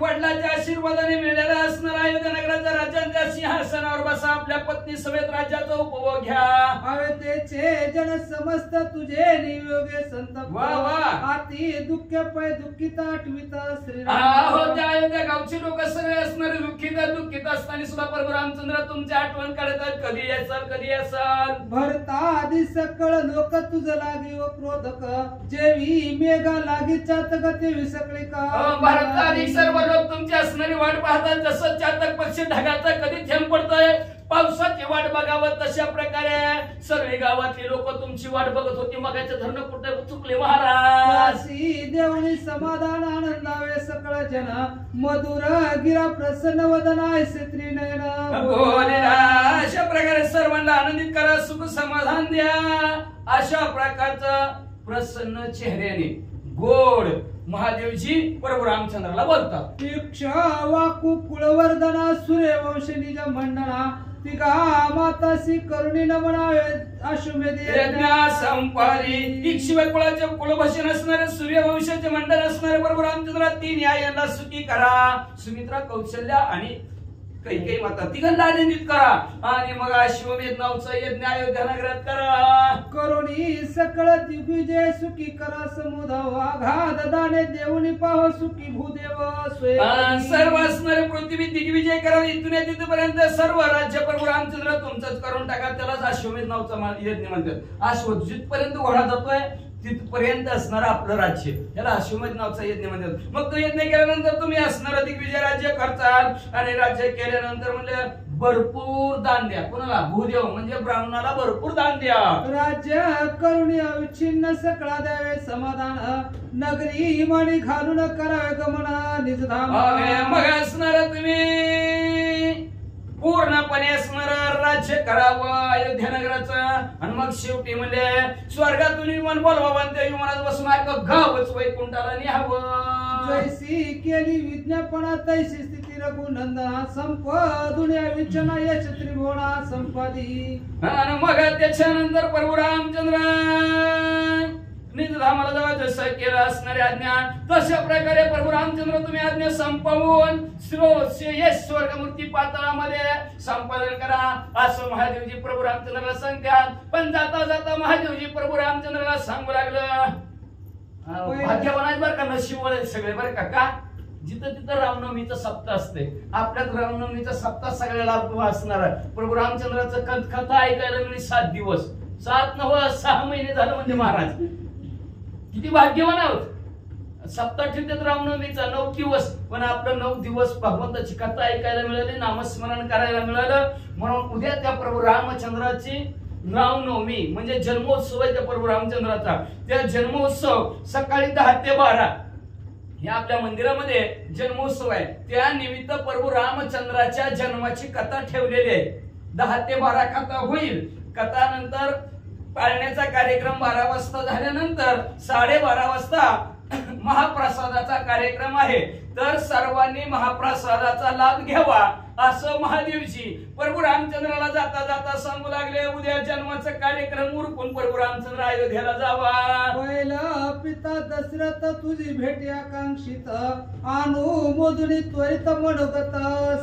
वडिलांच्या आशीर्वादाने मिळालेला असणारा अयोध्या नगराच्या राज्याच्या सिंहासनावर बसा. आपल्या पत्नी समेत राज्याचा उपभोग घ्या. अयोध्येचे जन समस्त तुझे नियोगे संत वा वा. अति दुःख पै दुःखित आठवित श्रीराम. त्या अयोध्या गावचे लोक सगळे असणारे दुःखित असताना सुद्धा प्रभू रामचंद्र तुमची आठवण काढतात. कधी याचाल कधी याचाल. भरता आदि सकळ लोक तुझ लागी व क्रोधक जेवी मेघा लागी चातक तेवी सकळे का. भारत आधी सर्व लोक तुमची असणारी वाट पाहतात. जसं चातक पक्षी ढगाचा कधी थेंब पडतोय पावसाची वाट बघावं तशा प्रकारे सर्व गावातली लोक तुमची वाट बघत होती. मगाचे धरण कुठे चुकले महाराज. देवणी समाधान आनंदावे सकळ जन मधुर गिरा प्रसन्न वदना श्री नयन. अशा प्रकारे सर्वांना आनंदित करा सुख समाधान द्या. अशा प्रकारचं प्रसन्न चेहऱ्याने गोड महादेवजी प्रभू रामचंद्राला बोलतात. वाकू कुळवर्धना सूर्यवंश निज मंडना तिघा मातासी करुणी नमनावे अश्वमेध संपारी. इक्ष्वाकू कुळाचे कुलभूषण असणारे सूर्यवंशाचे मंडळ असणारे प्रभू रामचंद्र 3 यांना सुखी करा. सुमित्रा कौशल्या आणि कैकेयी माता तिघांना आनंदित करा. आणि मग अश्वमेध नावचा यज्ञ अयोध्या नगरात करा. करुणी सकळ दिग्विजय सुखी करा समुदाव आघात दाने देवणी पाह सुखी भूदेव सर्व असणारे पृथ्वी दिग्विजय करा. इथून तिथपर्यंत सर्व राज्य प्रभू रामचंद्र तुमचंच करून टाका. त्यालाच अश्वमेध नावचा यज्ञ म्हणतात. अश्व जिथपर्यंत घोडा जातोय तिथपर्यंत असणार आपलं राज्य याला अश्वमेध नावचा यज्ञ म्हणतात. मग तो यज्ञ केल्यानंतर तुम्ही असणारा दिग्विजय राज्य करताल. आणि राज्य केल्यानंतर म्हणजे भरपूर दान द्या. कोणाला? भूदेव म्हणजे ब्राह्मणाला भरपूर दान द्या. राज्य करुणी अविच्छिन्न सकळा द्यावे समाधान नगरी मणी घालून करावे गमन निजधाम. मग असणार तुम्ही पूर्णपणे असणार राज्य करावं अयोध्या नगराचं. आणि मग शेवटी म्हणजे स्वर्गातून विमान बोलवावं आणि त्या विमानात बसून गावच वैकुंठाला न्यावं. जैसी केली विज्ञापना तैसी स्थिती रघुनंदना संपदुन्या विचना यश त्रिभुवना संपादी. आणि मग त्याच्यानंतर प्रभू रामचंद्र निजधामाला जावा. जसं केलं असणारे आज्ञा तशा प्रकारे प्रभू रामचंद्र तुम्ही आज्ञा संपवून स्वर्गमूर्ती पाताळामध्ये संपादन करा असं महादेवजी प्रभू रामचंद्राला सांगतात. पण जाता जाता महादेवजी प्रभू रामचंद्राला सांगू लागलं. भाग्यवान बरं का नशीब सगळे बरं का जिथं तिथं रामनवमीचं सप्ताह असते. आपल्यात रामनवमीचा सप्ताह सगळ्याला असणार. प्रभू रामचंद्राचं कथा ऐकायला मिळेल 7 दिवस 7 9 6 महिने झालं म्हणजे महाराज किती भाग्यवान आहोत. सप्ताह ठेवतात रामनवमीचा 9 दिवस पण आपलं 9 दिवस भगवंताची कथा ऐकायला मिळाली नामस्मरण करायला मिळालं. म्हणून उद्या त्या प्रभू रामचंद्राची रामनवमी म्हणजे जन्मोत्सव आहे त्या प्रभू रामचंद्राचा. त्या जन्मोत्सव सकाळी 10 ते 12 हे आपल्या मंदिरामध्ये जन्मोत्सव आहे. त्या निमित्त प्रभू रामचंद्राच्या जन्माची कथा ठेवलेली आहे. 10 ते 12 कथा होईल. कथा नंतर पाळण्याचा कार्यक्रम 12 वाजता झाल्यानंतर 12:30 वाजता महाप्रसादाचा कार्यक्रम आहे. तर सर्वांनी महाप्रसादाचा लाभ घ्यावा असं महादेवजी प्रभू रामचंद्राला जाता जाता सांगू लागले. उद्या जन्माचा कार्यक्रम उरकून प्रभू रामचंद्र अयोध्येला जावा. पहिला पिता दशरथ तुझी भेटी आकांक्षित अनुमोदनी त्वरित मनोगत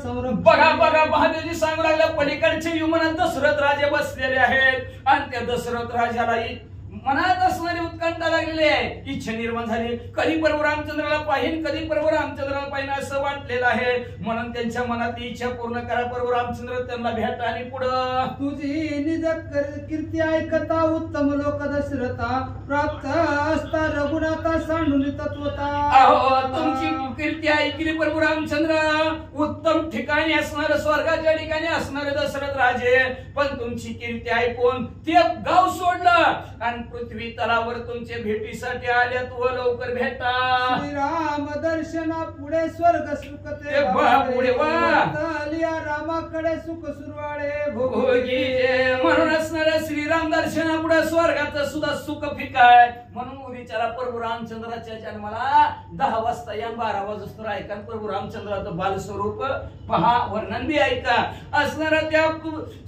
संरक्षण. बघा महादेवजी सांगू लागले पलीकडचे विमानात दशरथ राजे बसलेले आहेत आणि त्या दशरथ राजालाही मनात असणारी उत्कंठा लागलेली आहे, इच्छा निर्माण झाली. कधी प्रभू रामचंद्राला पाहिन, कधी प्रभू रामचंद्राला पाहिन असं वाटलेलं आहे. म्हणून त्यांच्या मनातली इच्छा पूर्ण करा. प्रभू रामचंद्र त्यांना भेटा आणि पुढं तुझी निज कीर्ती ऐकता उत्तम लोक दशरथा प्राप्त असता रघुनाथा सांडून तत्वता. अहो तुमची कीर्ती ऐकली प्रभू रामचंद्र, उत्तम ठिकाणी असणार, स्वर्गाच्या ठिकाणी असणारे दशरथ राजे, पण तुमची कीर्ती ऐकून ते गाव सोडलं आणि पृथ्वी तलावर तुमच्या भेटीसाठी आल्यात व लवकर भेटा. श्रीराम दर्शना पुढे स्वर्ग सुख ते पुढे वा रामाकडे सुख सुरवाळे भोगी. म्हणून असणाऱ्या श्रीराम दर्शना पुढे स्वर्गाचं सुद्धा सुख फिकाय. म्हणून उद्याच्याला प्रभू रामचंद्राच्या जन्माला 10 वाजता या 12 वाजता ऐका प्रभू रामचंद्राचं बालस्वरूप पहा, वर्णन बी ऐका. असणारा त्या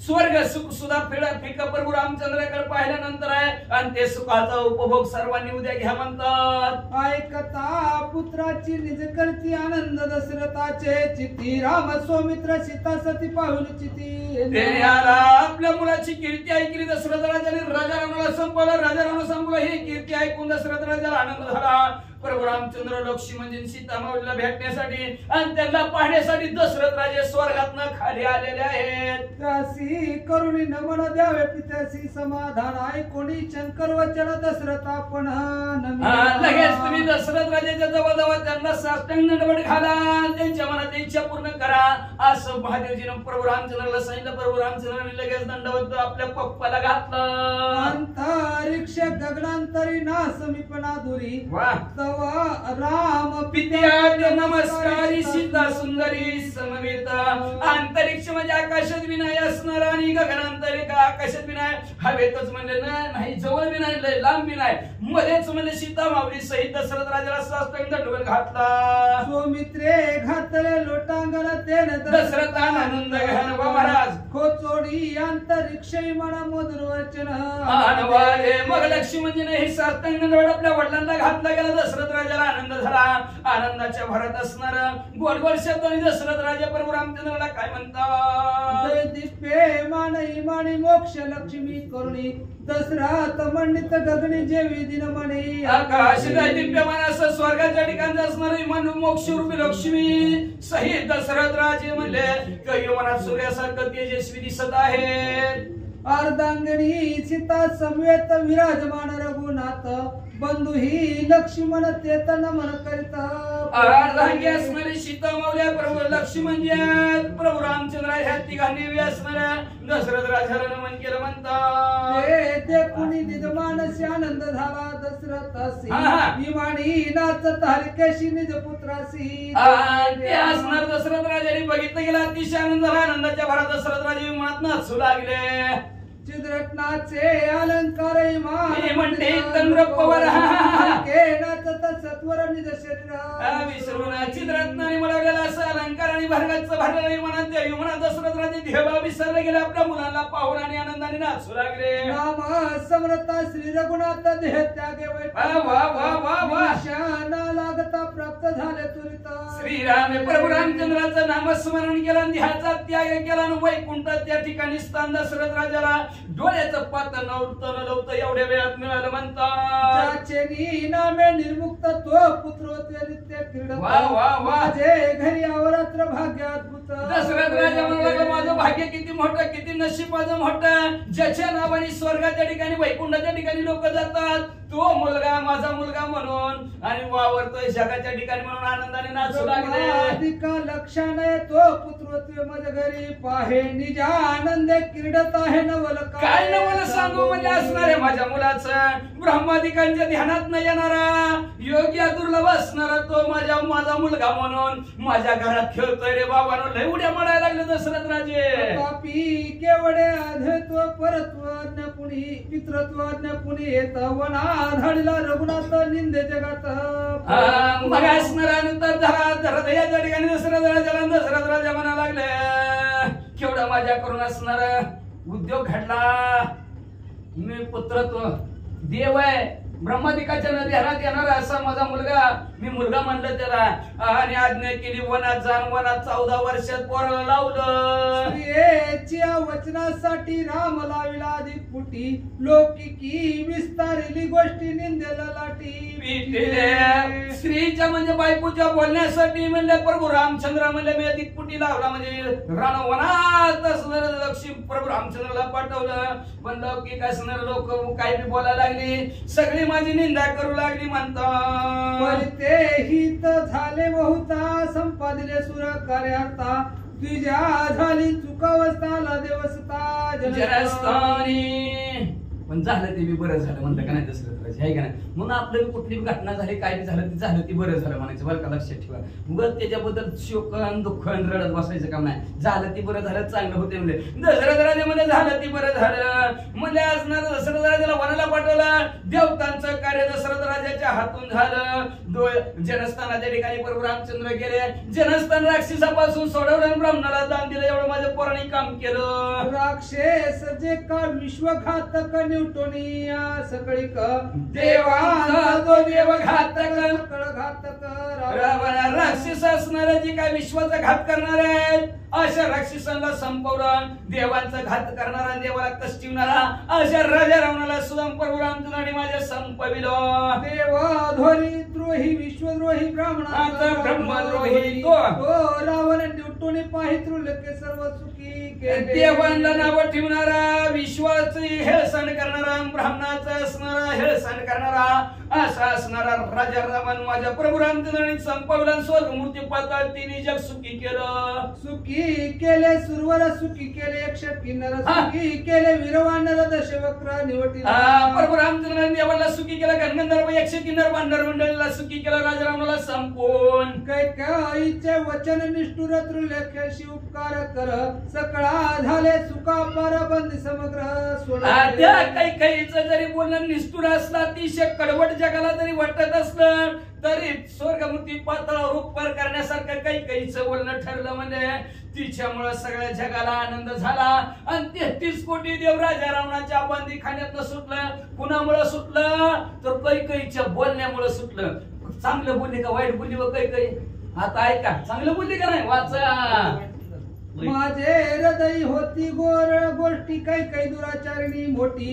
स्वर्ग सुख सुद्धा फिका प्रभू रामचंद्राकडे पाहिल्यानंतर आहे आणि ते सुखाचा उपभोग सर्वांनी उद्या घ्या म्हणतात. ऐकता पुत्राची निज करती आनंद दशरथाचे चित्ती राम सौमित्र सीता सती पाहुन चिती. आपल्या मुलाची कीर्ती ऐकली दशरथ राजाने, राजा रावणाला संपवलं. राजा रावण संपलं. ही कीर्ती ऐकून दशरथ राजाला आनंद झाला. प्रभू रामचंद्र लक्ष्मण सीता माऊलीला भेटण्यासाठी आणि त्यांना पाहण्यासाठी दशरथ राजे स्वर्गातनं खाली आलेले आहेत. त्यासी करुणी नमन द्यावे पित्यासी समाधान ऐकोणी शंकर वचन दशरथ आपण लगेच तुम्ही दशरथ राजाच्या जवळ त्यांना साष्टांग दंडवत घाला, त्यांच्या मनात इच्छा पूर्ण करा असं महादेवजीनं प्रभू रामचंद्राला सांगितलं. प्रभू रामचंद्राने लगेच दंडवत आपल्या पप्पाला घातलं. अंतरिक्ष गगनांतरी ना समीपना दुरी राम पित्या नमस्कारी सीता सुंदरी समवेत. अंतरिक्ष म्हणजे आकाशात बी नाही असणार आणि गगनांतरी आकाशात बी नाही, हवेतच म्हणले नाही, जवळ बी नाही, लांब बी नाही, मध्येच म्हणले सीता माऊली सहित दशरथ राजाला साष्टांग दंडवत घातला. सौमित्रे घातले लोटांगण तेन दशरथान आनंद घ्यान महाराज खोचोडी अंतरिक्ष म्हणा मधुर वचन. मग लक्ष्मणजीने हे साष्टांग दंडवत आपल्या वडिलांना घातला गेला. दशरथ राजाला आनंद झाला. आनंदाच्या भरात असणार गोड गोड शब्दांनी दशरथ राजा प्रभू रामचंद्राला काय म्हणतात. जय दिप्ये मानई माणी मोक्ष लक्ष्मी करुणी दशरथ मंडित गगनी जेवी दिन मणी. आकाश दिप्यमान असं स्वर्गाच्या ठिकाणी असणारी मन मोक्ष रूपी लक्ष्मी सहित दशरथ राजे म्हणले कैवनात सूर्यासारखं तेजस्वी दिसत आहेत. अर्धांगिणी सीता समवेत विराजमान रघुनाथ बंधू ही लक्ष्मण तेत नमन करीत. अर्धांगी असणारी सीता माऊल्या प्रभू लक्ष्मण प्रभू रामचंद्र ह्या तिघांनी असणाऱ्या दशरथ राजाला नमन केलं म्हणतात. ते कुणी निज मानसी आनंद झाला दशरथासी विमानी नाचत हरकेशी निज पुत्रासी. ते असणार दशरथ राजाने बघितलं गेला. अतिशय आनंद झाला. आनंदाच्या भरात दशरथ राजे विमानात नाचू लागले. चिद्रत्नाचे अलंकार म्हणते चंद्रपवर नाचत सत्वर निज शरीर विसरून चिद्रत्नाने मिळवलेला असं अलंकार आणि भरगाचं भरलेलं विमानात त्या विमानात दशरथ राजे देवा विसरले गेले. आपल्या मुलांना पाहून आणि आनंदाने नाचू लागले. नाम समरता श्री रघुनाथ देह त्यागे लागता प्राप्त झाले तुरित. श्रीराम प्रभू रामचंद्राचं नामस्मरण केलं आणि ह्याचा त्याग केला आणि वैकुंठात त्या ठिकाणी स्थान दशरथ राजाला डोळ्याचं पात नव्हतं एवढ्या वेळात मिळालं म्हणतात. नामे निर्मुक्त तो पुत्र नित्य क्रीडा माझे घरी अवरात्र भाग्य अद्भुत. दशरथ राजा म्हणाला माझं भाग्य किती मोठं, किती नशीब माझं मोठं, ज्याच्या नावाने स्वर्गाच्या ठिकाणी वैकुंठाच्या ठिकाणी लोक जातात तो मुलगा माझा मुलगा म्हणून आणि वावरतोय जगाच्या ठिकाणी म्हणून आनंदाने नाचू लागले. अधिक लक्षाने तो पुत्र माझ्या घरी पाहे निज आनंद क्रीडत आहे नवल. काय नवल सांगू म्हणजे असणार आहे माझ्या मुलाचं ब्रह्मादिकांच्या ध्यानात न येणारा योग्य दुर्लभ असणारा तो माझा मुलगा म्हणून माझ्या घरात खेळतोय रे बाबा. लय उड्या मारायला लागले दशरथ राजे. पापी केवढे आधत्व परत्व पुणी पितृत्व पुणी येत वना धाडला रघुनाथ निंदे जगात. मग असणाऱ्यानंतर धराधयाच्या ठिकाणी दशरथ राजा म्हणा लागले केवढा माझ्या करून असणार उद्योग घडला. मी पुत्रत्व देव आहे ब्रह्मादिकाच्या ध्यानात येणार असा माझा मुलगा, मी मुलगा म्हणलं त्याला, आणि आज्ञा केली वनात जाण. वनात 14 वर्षात पोराला लावलं. स्त्रियेच्या वचनासाठी राम लाविला अधिक पुटी, लौकिकी विस्तारली गोष्टी निंदेला लाटी पिटिले. स्त्रीच्या म्हणजे बायकोच्या बोलण्यासाठी म्हणले प्रभू रामचंद्र म्हणले मी अधिक पुटी लावला, म्हणजे रणवनात असणारं लक्ष्मी प्रभू रामचंद्राला पाठवलं. पण लौकिक असणारे लोक काही बी बोलायला लागली, सगळी माझी निंदा करू लागली म्हणतात. ते हित झाले बहुता, संपादिले सुर कार्यार्था, तुझ्या झाली चुकावस्थाला देवस्था जनस्थानी. पण झालं ते बी बरं झालं म्हणलं का नाही दशरथ आहे का नाही. म्हणून आपल्याला कुठली घटना झाली, काय बी झालं ती बरं झालं म्हणायचं बरं का, लक्षात ठेवा. उगाच त्याच्याबद्दल शोक दुःख रडत बसायचं काम नाही. झालं ती बरं झालं, चांगलं होते म्हणले. दशरथ राजे म्हणजे झालं ती बरं झालं म्हणजे असणार. दशरथ राजाला वनाला पाठवलं. देवतांचं कार्य दशरथ राजाच्या हातून झालं. जनस्थानाच्या ठिकाणी प्रभू रामचंद्र गेले. जनस्थान राक्षसापासून सोडवलं, ब्राह्मणाला दान दिलं. एवढं माझं पौराणिक काम केलं. राक्षस जे का विश्वघातक न्यूटोनिया सकळिक, देवांचा तो देव घातक, घातक राक्षस असणारे जे काय विश्वाचा घात करणार आहेत, अशा राक्षसांना संपवलं. देवांचा घात करणारा, देवाला कष्टिवणारा अशा राजा रावणाला सुद्धा प्रभू रामचंद्राने माझ्या संपविलं. देवधोरी द्रोही विश्वद्रोही ब्राह्मणाचा ब्रह्मद्रोही तो रावण न्यूटोने पाहितृल के सर्व सुखी देवांना नाव ठेवणारा, विश्वाची हेळसांड करणारा, ब्राह्मणाचा असणारा हेळसांड करणारा असा असणारा राजा रावण माझ्या प्रभू रामचंद्राने संपवला. स्वर्गमूर्ती पाताळ तिने जग सुखी केलं. सुखी केले सुरवर, सुखी केले एकशे किन्नर, सुखी केले वीरवानर दशवक्र निवटी. प्रभू रामचंद्राने देवाला सुखी केलं. गणगंधर्व 100 किन्नर वानर मंडळीला सुखी केलं. राजा रावणाला संपवून कैकेयीचे वचन निष्ठुर त्रिलेखेशी उपकार कर, सकळा झाले सुखा पार बंदी समग्र सोडा. त्या कैकेयीचं जरी बोलणं निष्ठुर असलं, अतिशय कडवट जगाला जरी वाटत असलं, तरी स्वर्गमूर्ती पाताळावर उपकार करण्यासारखं कैकेयीचं बोलणं ठरलं. म्हणजे तिच्यामुळे सगळ्या जगाला आनंद झाला. आणि 33 कोटी देव राजा रावणाच्या बंदीखान्यातनं सुटलं. कुणामुळे सुटलं तर कैकेयीच्या बोलण्यामुळे सुटलं. चांगलं बोलली का वाईट बोलली व कैकेयी? आता ऐका, चांगलं बोलली का नाही वाचा. माझे हृदय होती गोर गोष्टी, काही दुराचारिणी मोठी,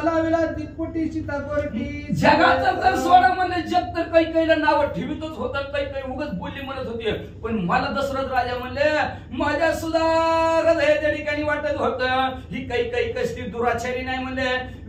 लाविला दिपुटी सीता गोरटी. जगाचं जर सोडा म्हणले जग तर कैकेयीला नाव ठेवीतच होतं. कैकेयी उगाच बोलली म्हणत होती. पण मला दशरथ राजा म्हणले माझ्या सुद्धा हृदयाच्या ठिकाणी वाटत होतं ही कैकेयी कसली दुराचारी नाही म्हणले,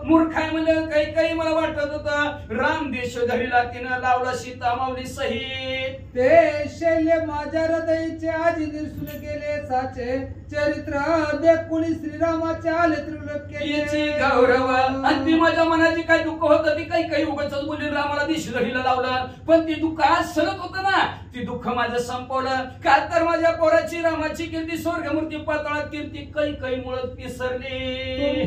मूर्ख आहे म्हणले. कैकेयी मला वाटत होतं राम देश धरीला तिनं लावला सीता माऊली सहित. ते शैल्य माझ्या हृदयाचे आजी निरसून गेले साचे, चरित्र देखुनी श्रीरामाचे आले त्रिलोक्याचे गौरव. आणि ती माझ्या मनाची काय दुःख होतं ती काही उगाच बोलली, रामाला दिश धरीला लावलं. पण ती दुःख आज सलत होतं ना, ती दुःख माझं संपवलं. का तर माझ्या पोराची रामाची कीर्ती स्वर्गमूर्ती पाताळात कीर्ती काही मुळे पिसरली.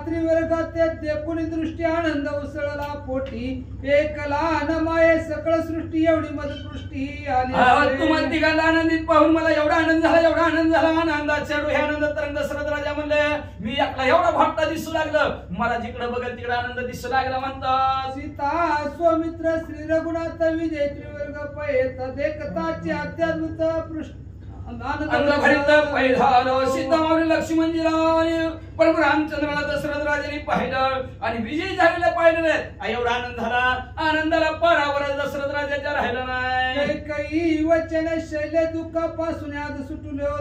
त्रिवर्गात देखुनी दृष्टी आनंद उसळला पोटी, एकला नमाये सकळ सृष्टी एवढी मददृष्टी आली. तुम्हाला तिघांना आनंदित पाहून मला एवढा आनंद झाला, एवढा आनंद झाला. आनंदाच्या डोळे आनंद तरंग दशरथ राजा म्हणले मी एकला एवढा भागता दिसू लागलं, मला जिकडे बघेल तिकडे आनंद दिसू लागला म्हणतात. सीता स्वमित्र श्री रघुनाथ विजय त्रिवर्ग पयत देखताचे अत्याद्भुत पृष्ठ अंगभरित पैधालो. सीतामाऊली लक्ष्मणजीला आणि प्रभू रामचंद्राला दशरथ राजाने पाहिलं आणि विजय झालेला पाहिलं. एवढा आनंद झाला, आनंदाला पारावर दशरथ राजाच्या राहिला नाही. काही वचन शैल्य दुःखापासून आज सुटलो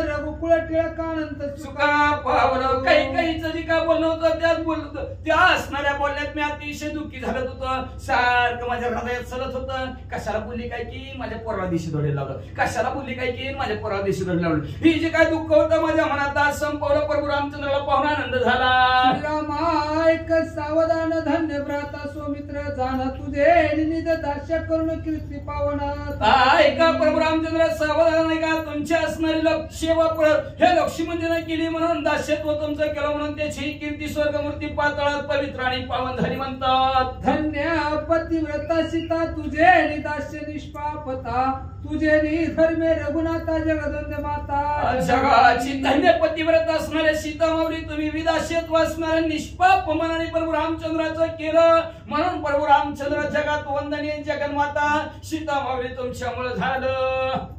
रघुकुळ टिळक आनंद सुखा पावलं. कैकेयीचं जे काय बोलणं होतं त्यात बोलत, त्या असणाऱ्या बोलण्यात मी अतिशय दुःखी झालं होतं. सारखं माझ्या हृदयात सलत होतं. कशाला बोलली काय की माझ्या पोराला दिशी धोडे लावलं, कशाला बोलली काय की माझ्या पोराला दिशी धोडे लावलं. ही जे काय दुःख होतं माझ्या मनात आज संपवलं. प्रभू रामचंद्राला पाहून आनंद झाला. रामायक सावधान धन्य भ्राता सोमित्र जाण तुझे निध दास्य करून कीर्ती पावन. ऐका प्रभू रामचंद्र सावधान नाही का, तुमची असणारी सेवा हे लक्ष्मणजीने केली म्हणून दास्यत्व तुमचं केलं म्हणून त्याची कीर्ती ती स्वर्गमूर्ती पाताळात पवित्र आणि पावन झाली म्हणतात. धन्य पतिव्रता सीता तुझे निदास्य निष्पापता तुझे निधर्मे रघुनाथा जगदंब माता. जगाची धन्य पतिव्रत असणाऱ्या सीता माऊली तुम्ही विदास्यत्व असणाऱ्या निष्पाप मनाने प्रभू रामचंद्राचं केलं म्हणून प्रभू रामचंद्र जगात वंदनीय जगन्माता सीता माऊली तुमच्यामुळे झालं.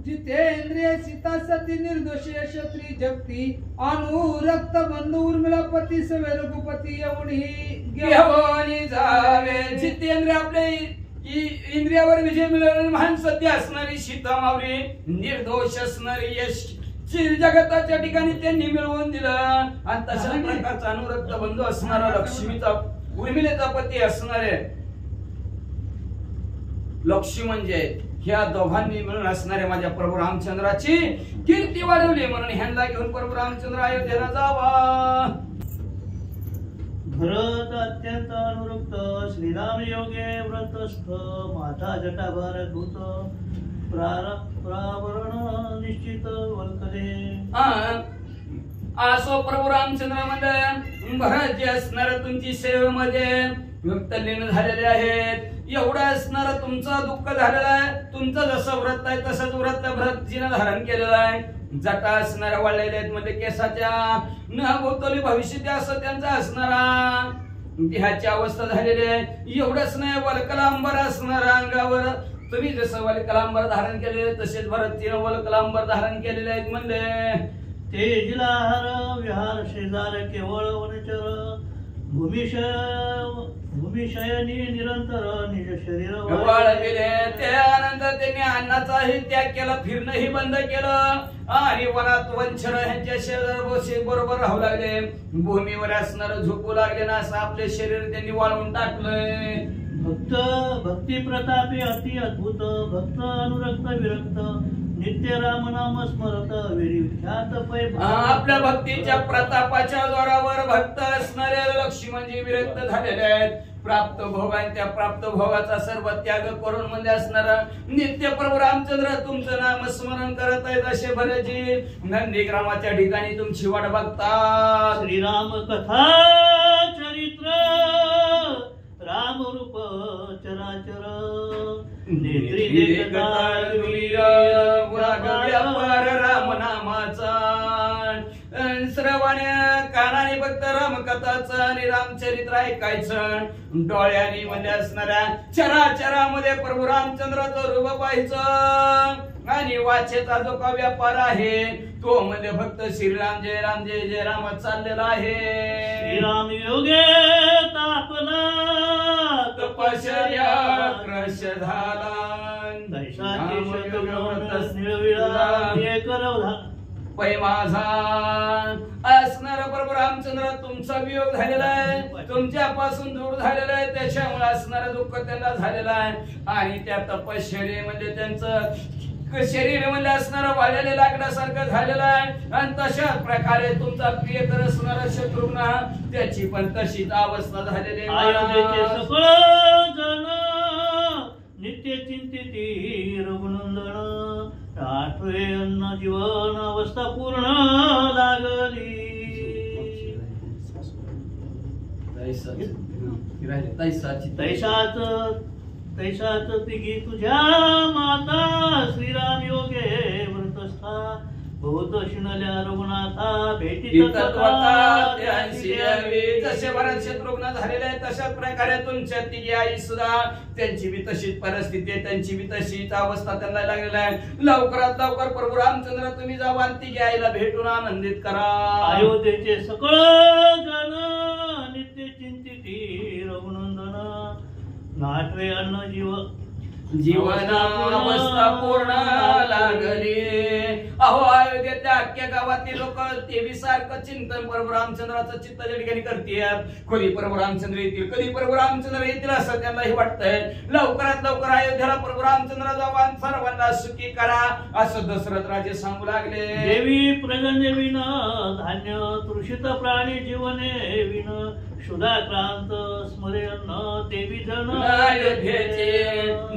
जितेंद्रिय सीता सती निर्दोषी क्षत्री जगती अनुरक्त बंधू उर्मिला पती सवे रघुपती एवढी घेऊन जावे. जितेंद्रिय आपले इंद्रियावर विजय मिळवणारी महान सत्य असणारी सीता माऊली निर्दोष असणारी यश जगताच्या ठिकाणी त्यांनी मिळवून दिलं. आणि तशा प्रकारचा अनुरक्त बंधू असणारा लक्ष्मीचा उर्मिलेचा पती असणारे लक्ष्मी म्हणजे ह्या दोघांनी मिळून असणाऱ्या माझ्या प्रभू रामचंद्राची कीर्ती वाढवली म्हणून ह्यांना घेऊन प्रभू रामचंद्र अयोध्येला जावा. भरत अत्यंत अनुरक्त श्रीराम योगे व्रतस्थ माता जटाभार दूत प्रावरण निश्चित वल्कले. असो प्रभू रामचंद्र म्हणजे भरत जे असणार तुमची सेवेमध्ये तल्लीन झालेले आहेत. एवढं असणार तुमचं दुःख झालेलं आहे. तुमचं जसं व्रत आहे तसंच व्रत भरतजीनं धारण केलेलं आहे. जटा असणाऱ्या वाळलेल्या आहेत मध्ये केसाच्या न भोवताली भविष्य असं त्यांचा असणारा देहाची अवस्था झालेली आहे. एवढंच नाही वलकलांबर असणारा अंगावर तुम्ही जसं वलकलांबर धारण केलेले तसेच भरतजीनं वलकलांबर धारण केलेले आहेत. म्हणले तेजलाहार विहार शेजार केवळ वनचर भूमिशयनी निरंतर निज शरीर वाळविले. त्यानंतर त्यांनी अन्नाचाही त्याग केला फिरणंही बंद केलं आणि वनात वंचर ह्यांच्या शरीर बरोबर राहू लागले. भूमीवर असणार झोपू लागले ना असं आपले शरीर त्यांनी वाळवून टाकलंय. भक्त भक्ती प्रतापी अति अद्भुत भक्त अनुरक्त विरक्त नित्य राम नाम स्मरत वेरी विख्यात पै. आपल्या भक्तीच्या प्रतापाच्या जोरावर भक्त असणारे लक्ष्मी म्हणजे विरक्त झालेले आहेत. प्राप्त भोग आणि त्या प्राप्त भोगाचा सर्व त्याग करून म्हणजे असणारा नित्य प्रभू रामचंद्र तुमचं नाम स्मरण करत आहेत. असे भरतजी नंदीग्रामाच्या ठिकाणी तुमची वाट बघतात. श्रीराम कथा चरित्र राम रूप चराचर नेत्री राम नामाचा श्रवण्या कानाने फक्त रामकथाचं आणि रामचरित्र ऐकायचं. डोळ्यांनी मध्ये असणाऱ्या चराचरामध्ये प्रभू रामचंद्राचं रूप पाहायचं आणि वाचेचा जो का व्यापार आहे तो मध्ये फक्त श्रीराम जय राम चाललेला आहे. श्रीराम योगे तापला तपश्चर्या क्रश झाला पै माझा असणारा प्रभू रामचंद्र तुमचा वियोग झालेला आहे. तुमच्यापासून दूर झालेला आहे. त्याच्यामुळे असणारं दुःख त्यांना झालेलं आहे. आणि त्या तपश्चर्येमध्ये त्यांचं शरीर मध्ये असणारं वाढलेलं लाकडासारखं झालेलं आहे. आणि तशा प्रकारे तुमचा प्रियकर असणारा शत्रुघ्न त्याची पण तशीच अवस्था झालेली आहे. सकळ जन नित्य चिंतिती रघुनंदन आठवे अन्न जीवन अवस्था पूर्ण लागली. तैसाच तिघी तुझ्या माता श्रीराम योगे व्रतस्था बहुत शिणल्या रघुनाथा भेटी जसे भरत शत्रुघ्न झालेले आहे तशाच प्रकारे तुमच्या तिघी आई सुद्धा त्यांची बी तशीच परिस्थिती आहे. त्यांची बी तशीच अवस्था त्यांना लागलेली आहे. लवकरात लवकर प्रभू रामचंद्र तुम्ही जावा आणि तिघी आईला भेटून आनंदित करा. अयोध्येचे सकळ जन नित्य चिंतिती रघुनंदन नाटवे अन्न जीवना अवस्था पूर्ण लागली. अहो अयोध्येतल्या अख्ख्या गावातील लोक ते सारखं चिंतन प्रभू रामचंद्राचं चित्त त्या ठिकाणी करतात. कधी प्रभू रामचंद्र येतील कधी प्रभू रामचंद्र येतील असं त्यांनाही वाटतंय. लवकरात लवकर अयोध्येला प्रभू रामचंद्र जावा सर्वांना सुखी करा असं दशरथ राजे सांगू लागले. देवी प्रजनविन धान्य तृषित प्राणी जीवने विन क्षुधाक्रांत स्मरेन देवी जन अयोध्येचे.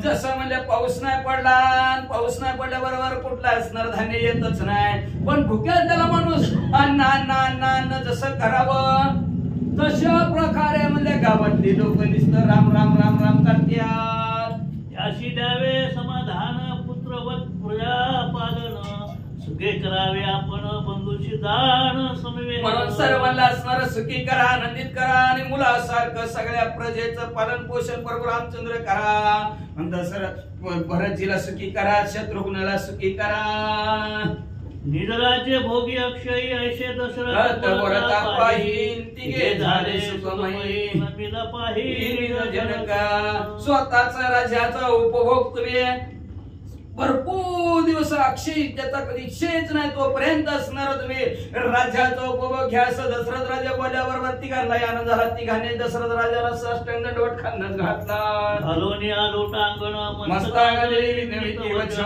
जसं म्हणजे पाऊस नाही पडला पाऊस नाही पडल्याबरोबर कुठला असणार धान्य येत येतच नाही. पण भुक्या त्याला माणूस अन्न अन्न अन्न अन्न जसं करावं तशा प्रकारे म्हणजे गावातली लोक नुसतं राम राम राम राम करतात. याशी द्यावे समाधान पुत्रवत प्रजा पालन सुखे करावे आपण बंधूशी दान समवे. म्हणून सर्वांना असणार सुखी करा आनंदित करा आणि मुलासारखं सगळ्या प्रजेचं पालन पोषण प्रभू रामचंद्र करा. दशरथ भरतजीला सुखी करा शत्रुघ्नला सुखी करा. निजराज्य भोगी अक्षयी ऐशे दशरथ वरता पाहीन तिघे झाले सुखमयी. नमीला पाहीन जनका स्वतःचा राज्याचा उपभोग तुम्ही भरपूर दिवस अक्षय त्याचा कधी इच्छेच नाही तोपर्यंत असणार तुम्ही राज्याचा उपभोग घ्या. दशरथ राजा बोलल्याबरोबर तिघांना आनंद झाला. तिघांनी दशरथ राजाला साष्टांग दंडवत खांद्यात घातला. घालोनी आलो टांगण मस्तकावरी निमित्ती वचन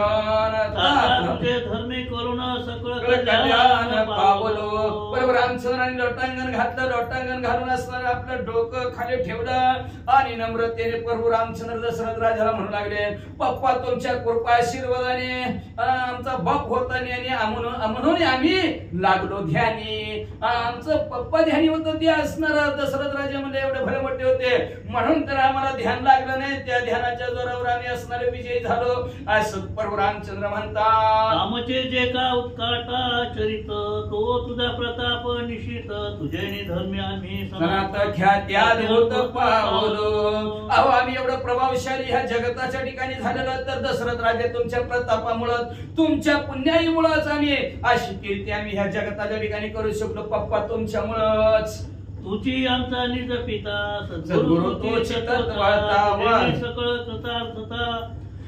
तुझे धर्मी करुण सकळ कल्याण पावलो. बरोबर रामचंद्राने लोटांगण घातलं. लोटांगण घालून असणार आपलं डोकं खाली ठेवलं आणि नम्रतेने प्रभू रामचंद्र दशरथ राजाला म्हणू लागले पप्पा तुमच्या कृपा आशीर्वादाने आमचा बाप होतानी आणि म्हणून आम्ही लागलो ध्यानी. आमचं पप्पा ध्यानी होतं ते असणार दशरथ राजा म्हणजे एवढे भले मोठे होते म्हणून तर आम्हाला ध्यान लागलं नाही. त्या ध्यानाच्या जोरावर आम्ही असणारे विजयी झालो असं प्रभू रामचंद्र म्हणतात. आमचे जे का उत्काटा चरित तो तुझा प्रताप निशित तुझे धर्मी आम्ही अहो आम्ही एवढं प्रभावशाली ह्या जगताच्या ठिकाणी झालेलं तर दशरथ राजे तुमच्या प्रतापामुळं तुमच्या पुण्याईमुळंच आम्ही अशी कीर्ती आम्ही ह्या जगताच्या ठिकाणी करू शकलो पप्पा तुमच्यामुळंच. तुझी आमचा निज पिता सद्गुरु तोच तत्त्वता सकळ कृतार्थता.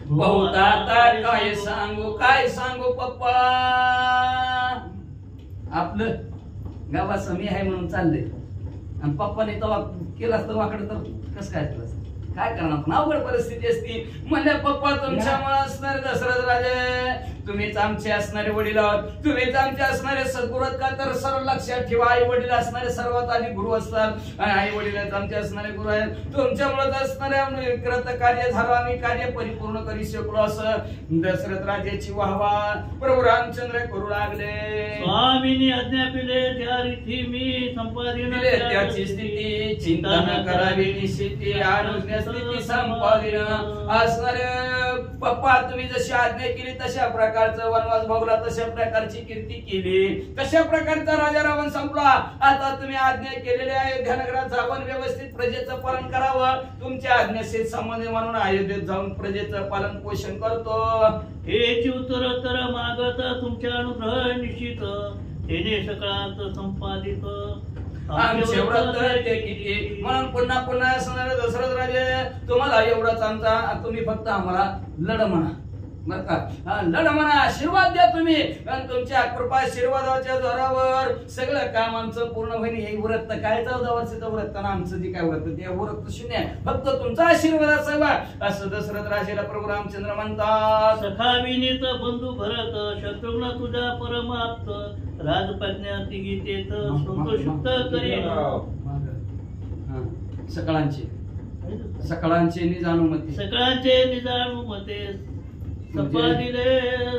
बहुता काय सांगू पप्पा आपलं गावात समी आहे म्हणून चाललंय आणि पप्पाने तेव्हा केला असतं वाकडं तर कसं काय केलं काय करणार पण अवघड परिस्थिती असती. म्हणजे पप्पा तुमच्यामुळे असणारे दशरथ राजे तुम्हीच आमचे असणारे वडील आहोत. तुम्हीच आमचे असणारे सद्गुरू का तर सर्व लक्षात ठेवा आई वडील असणारे सर्वात आधी गुरु असतात आणि आई वडील आमचे असणारे गुरु आहेत. तुमच्यामुळे असणारे कृत कार्य झालं आम्ही कार्य परिपूर्ण करू शकलो असं दशरथ राजाची वाहवा प्रभू रामचंद्र करू लागले. स्वामींनी आज्ञा पिले त्या रीती मी संपादिन त्याची स्थिती चिंता न करावी निश्चिती अनुज्ञा स्थिती संपादिन असणारे पप्पा तुम्ही जशी आज्ञा केली तशा प्रकारचं वनवास भोगला तशा प्रकारची कीर्ती केली तशा प्रकारचा राजा रावण संपला. आता तुम्ही आज्ञा केलेली आहे अयोध्यानगरात जाऊन व्यवस्थित प्रजेचं पालन करावं. तुमच्या आज्ञेशी संबंध म्हणून अयोध्येत जाऊन प्रजेचं पालन पोषण करतो. हेची उत्तर तर मागत तुमच्या अनुग्रह निश्चित तेने सकाळात संपादित. आमचे व्रत ते किती म्हणून पुन्हा पुन्हा असणारे दशरथ राजे तुम्हाला एवढंच आमचा तुम्ही फक्त आम्हाला लढ म्हणा बर का लढ म्हणा आशीर्वाद द्या तुम्ही आणि तुमच्या कृपा आशीर्वादाच्या जोरावर सगळं काम आमचं पूर्ण होईल. हे व्रत काय 14 वर्षाचं व्रत ना आमचं जे काय व्रत ते व्रत शून्य आहे फक्त तुमचा आशीर्वाद असावा असं दशरथ राजेला प्रभू रामचंद्र म्हणतात. सखा विनीत बंधू भरत शत्रुघ्न तुझा परमाप्त राजपत्न्या तिगीतेत संतोषुक्त करी. सकळांचे निजानुमते सकळांचे निजानुमते सपादिले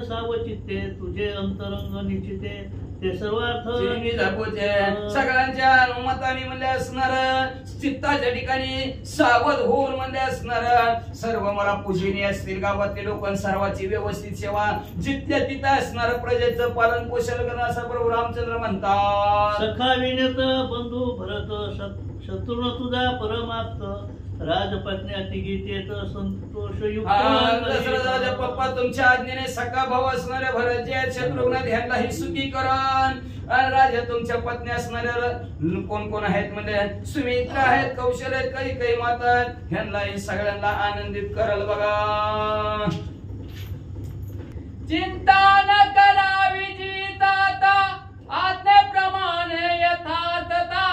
सावचित्ते तुझे अंतरंग निश्चिते ते सर्वार्थ सगळ्यांच्या अनुमताने म्हणले असणार चित्ताच्या ठिकाणी सावध होऊन म्हणले असणार सर्व मला पूजनीय असतील गावातले लोक सर्वांची व्यवस्थित सेवा जिथल्या तिथं असणार प्रजेचं पालन पोषण करणं असं प्रभू रामचंद्र म्हणतात. सखा विनेत बंधू भरत शत्रुघ्न तुझा परमाप्त राजपत्न्या तिघीतेत संतोषयुक्त. दशरथ राजा पप्पा तुमच्या आज्ञेने सखा भाऊ असणाऱ्या भरतजी आहेत शत्रुघ्न ह्यांनाही सुखी करण. राजा तुमच्या पत्नी असणाऱ्या कोण कोण आहेत म्हणजे सुमित्रा आहेत कौशल आहेत काही काही माता आहेत ह्यांनाही सगळ्यांना आनंदित करल बघा. चिंता न करावी जिताता आज्ञेप्रमाणे यथार्थता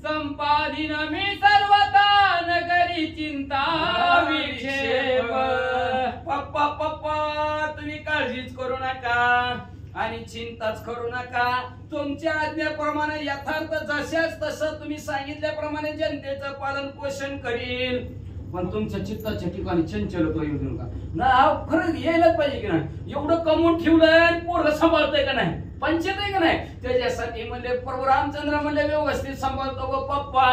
संपादिन मी सर्वता नगरी चिंता विक्षेप. पप्पा पप्पा तुम्ही काळजीच करू नका आणि चिंताच करू नका. तुमच्या आज्ञेप्रमाणे यथार्थ जशाच तसं तुम्ही सांगितल्याप्रमाणे जनतेचं पालन पोषण करील. पण तुमच्या चित्ताच्या ठिकाणी चंचलत्व येऊ देऊ नका. ना खरं यायलाच पाहिजे की नाही. एवढं कमवून ठेवलंय पोरं सांभाळतंय का नाही, पंचायत आहे का नाही. त्याच्यासाठी म्हणले प्रभू रामचंद्र म्हणले व्यवस्थित सांभाळतो व पप्पा.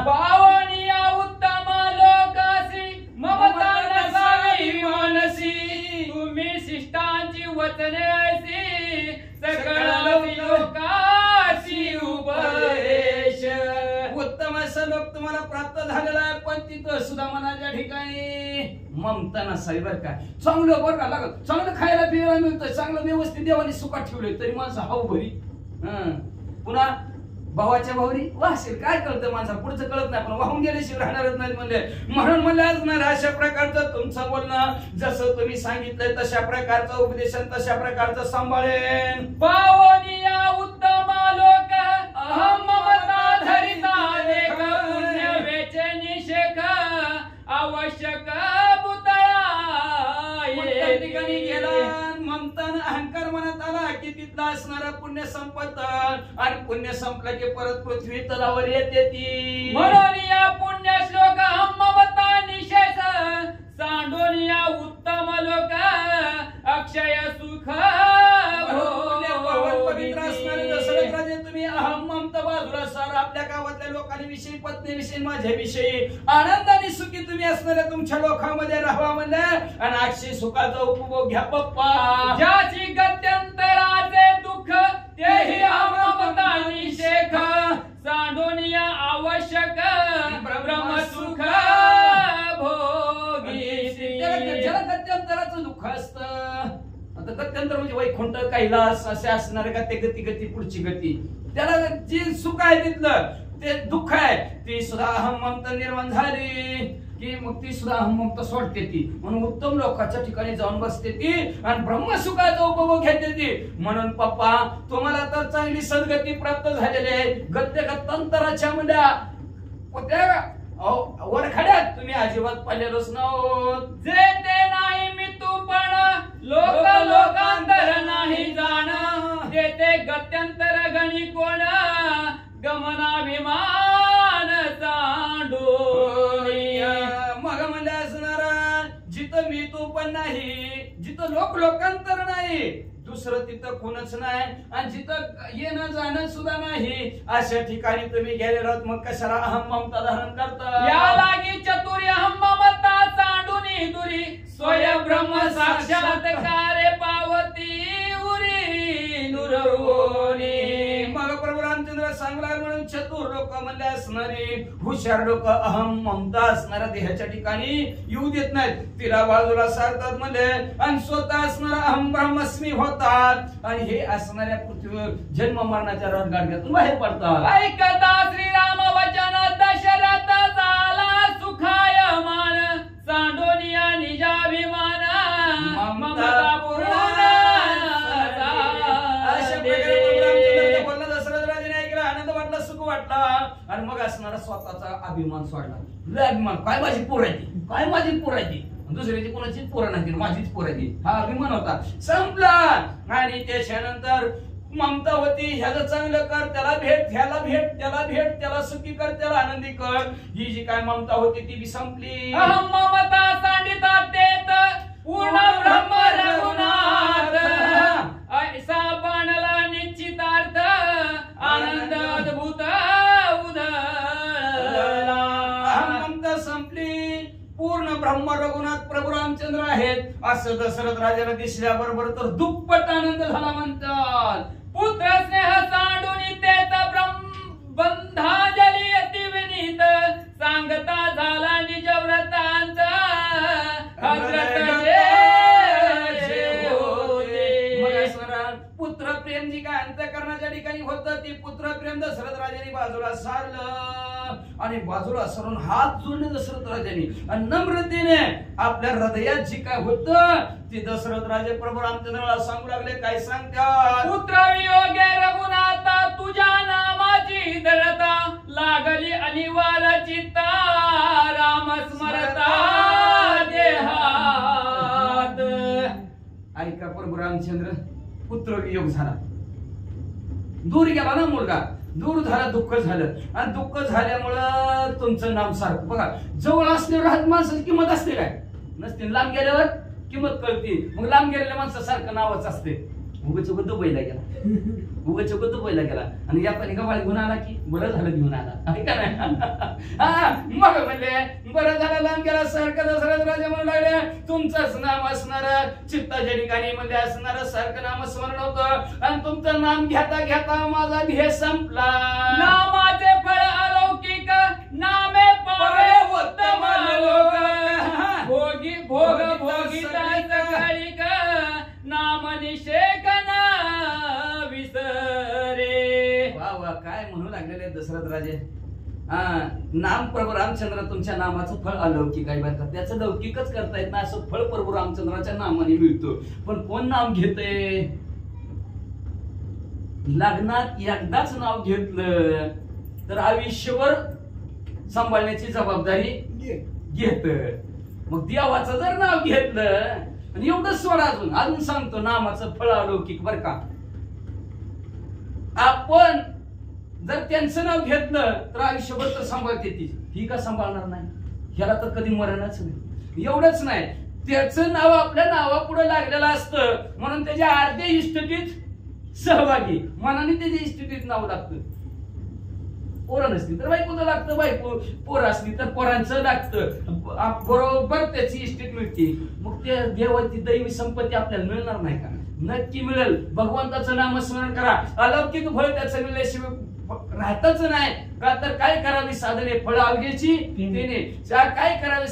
पावनी या उत्तम लोकासी ममता नसावी मनसी, तुम्ही शिष्टांची वचने ऐसी सकळ लोकासी उपदेश. उत्तम असं लोक तुम्हाला प्राप्त झालेला आहे, पण तिथं सुद्धा मनाच्या ठिकाणी ममता नसावी बरं का. चांगलं बरं का लागत, चांगलं खायला पिवायला मिळतं, चांगलं व्यवस्थित देवाने सुखात ठेवलंय, तरी माणसं हाऊ भरी. पुन्हा भावाच्या भावरी वासेल काय कळतं माणसा, पुढचं कळत नाही, पण वाहून गेल्याशिवाय राहणारच नाही म्हणले. म्हणून म्हणले असणार अशा प्रकारचं तुमचं बोलणं, जसं तुम्ही सांगितलंय तशा प्रकारचं उपदेशन, तशा प्रकारचं सांभाळेन. पावनी या उत्तम लोक अहम ममता धरिता लेख, पुण्य वेचे निषेक आवश्यक पुतळा. त्या ठिकाणी गेला ममतान अहंकार मनात आला की तिथला असणारा पुण्य संपत, आणि पुण्य संपलं की परत पृथ्वी तलावर येते ती. म्हणून या पुण्य श्लोक अहम ममता निषेध सांडून या उत्तम लोक अक्षय सुख पवित्र असणारे दशरथ राजे तुम्ही अहम ममता बाजूला सारा आपल्या गावातल्या लोकांविषयी, पत्नीविषयी, माझ्याविषयी आनंदाने सुखी तुम्ही असणाऱ्या तुमच्या लोकांमध्ये राहावा म्हणलं, आणि अक्षय सुखाचा उपभोग घ्या पप्पा. ज्याची गत्यंतराचे दुःख तेही अहम ममता निषेध सांडून या आवश्यक ब्रह्मसुख भोगी. ज्याला गत्यंतराचं दुःख असतं, आता गत्यंतर म्हणजे वैकुंठ, कैलास असे असणारे का ते गती गती पुढची गती, त्याला जे सुख आहे तिथलं ते दुःख आहे, ती सुद्धा अहम ममता निर्माण झाली की मग ती सुद्धा अहम ममता सोडते ती. म्हणून उत्तम लोकांच्या ठिकाणी जाऊन बसते ती आणि ब्रह्मसुखाचा उपभोग घेते ती. म्हणून पप्पा तुम्हाला तर चांगली सद्गती प्राप्त झालेली आहे. गद्य गत्यंतराच्या म्हणजे वरखड्यात तुम्ही अजिबात पाहिलेलोच नव्हत. जे ते नाही मी तू पण लोक लोकांतर नाही जाण, जे ते गत्यंतर गणी कोण गमनाभिमान चांडोळी. मग म्हणजे असणारा जिथं मी तू पण नाही, जिथं लोक लोकांतर नाही, दुसरं तिथं कोणच नाही, आणि जिथं येणं जाणं सुद्धा नाही, अशा ठिकाणी तुम्ही गेलेलो. मग कशाला अहम ममता धारण करता. या लागी चतुर्य अहम ममता चांडूनी दुरी, स्वयं ब्रह्म साक्षात्कारे पावती उरी नुरवोनी. मग प्रभू रामचंद्र सांगला म्हणून चतुर लोक म्हणले असणारे हुशार लोक अहम ममता असणाऱ्या देहाच्या ठिकाणी येऊ देत नाहीत, तिला बाजूला सारतात म्हणले, आणि स्वतः असणारा अहम ब्रह्मस्मी होतात, आणि हे असणाऱ्या पृथ्वीवर जन्म मरणाच्या रणगाडग्यातून बाहेर पडतात. ऐकता श्रीराम वचन दशरथ झाला सुखायमान, सांडोनिया निजाभिमान ममता पूर्ण. अशा प्रकारे बोलला दशरथ राजाने ऐकला, आनंद वाटला, सुख वाटला, आणि मग असणारा स्वतःचा अभिमान सोडला. लय अभिमान, काय माझी पोरायची, काय माझी पोरायची, दुसऱ्याची कोणाचीच पोरं नाही, माझीच पोरायची, हा अभिमान होता, संपला. आणि त्याच्यानंतर ममता होती, ह्याला चांगलं कर, त्याला भेट, ह्याला भेट, त्याला भेट, त्याला सुखी कर, त्याला आनंदी कर. ही जी काय ममता होती ती बी संपली. अहम ममता सांडिता देत पूर्ण ब्रह्म रघुनाथ, ऐसा बनला निश्चितार्थ आनंद अद्भुत उधळला. अहम ममता संपली, पूर्ण ब्रह्म रघुनाथ प्रभू रामचंद्र आहेत असं दशरथ राजाला दिसल्याबरोबर तर दुप्पट आनंद झाला म्हणतात. पुत्र स्नेह सांडून तेत बंधाजली अति विनीत, सांगता झाला निज व्रतांचा पुत्र प्रेम जी काय अंतःकरणाच्या ठिकाणी होतं, ती पुत्र प्रेम दशरथ राजाने बाजूला सारलं, आणि बाजूला सरून हात जोडले दशरथ राजाने, आणि नम्रतेने आपल्या हृदयात जी काय होतं ती दशरथ राजे प्रभू रामचंद्राला सांगू लागले. काय सांगतात. पुत्र वियोगे रघुनाथा तुझ्या नामाची धरता, लागली अनिवार्य चित्ता राम स्मरता देहात. ऐका प्रभू रामचंद्र, पुत्र वियोग झाला, दूर गेला ना मुलगा, दूर झालं, दुःख झालं. आणि दुःख झाल्यामुळं तुमचं नाम सारखं बघा. जवळ असल्यावर राहत माणसाची किंमत असते काय? नसते. लांब गेल्यावर किंमत कळते. मग लांब गेलेल्या माणसासारखं नावच असते. उगाच दुबईला गेला, उगाच दुबईला गेला आणि यापाने गवाळ घेऊन आला की बरं झालं घेऊन आला, आहे का नाही? मग म्हणले बरं झालं लांब गेला सारखं. दशरथ राजा म्हणू लागले तुमचंच नाम असणार चित्ताच्या ठिकाणी म्हणजे असणार सारखं नामस्मरण होतं. आणि तुमचं नाम घेता घेता माझा ध्येय संपला. नामाचे फळ अलौकिक नामे पावे उत्तम लोक. भोगी भोग भोगिता काळिक नाम निषेकन विसरे. वा वा काय म्हणू लागलेले दशरथ राजे. नाम प्रभू रामचंद्र तुमच्या नामाचं फळ अलौकिक आहे बरं का. त्याचं लौकिकच करता येत नाही असं फळ प्रभू रामचंद्राच्या नामाने मिळतो. पण कोण नाम घेतंय? लग्नात एकदाच नाव घेतलं तर आयुष्यभर सांभाळण्याची जबाबदारी घेत. मग देवाचं जर नाव घेतलं आणि एवढंच सोडा अजून सांगतो नामाचं फळ अलौकिक बर का. आपण जर त्यांचं नाव घेतलं तर आयुष्यभर तर सांभाळते ती. ही का सांभाळणार नाही? ह्याला तर कधी मरणच नाही. एवढंच नाही, त्याचं नाव आपल्या नावापुढे लागलेलं असतं म्हणून त्याच्या अर्ध्या इष्टटीत सहभागी. मनाने त्याच्या इष्टटीत नाव लागतं. पोरं नसली तर बायकोचं लागतं, बायको पोरं असली तर पोरांचं लागतं. बरोबर त्याची इष्टीत मिळते. मग ते देवाची दैवी संपत्ती आपल्याला मिळणार नाही का? नक्की मिळेल. भगवंताचं नामस्मरण करा. अलौकिक फळ त्याचं मिळल्याशिवाय राहतच नाही. का तर काय करावी साधने फळ अवघ्याची तेने. काय करावे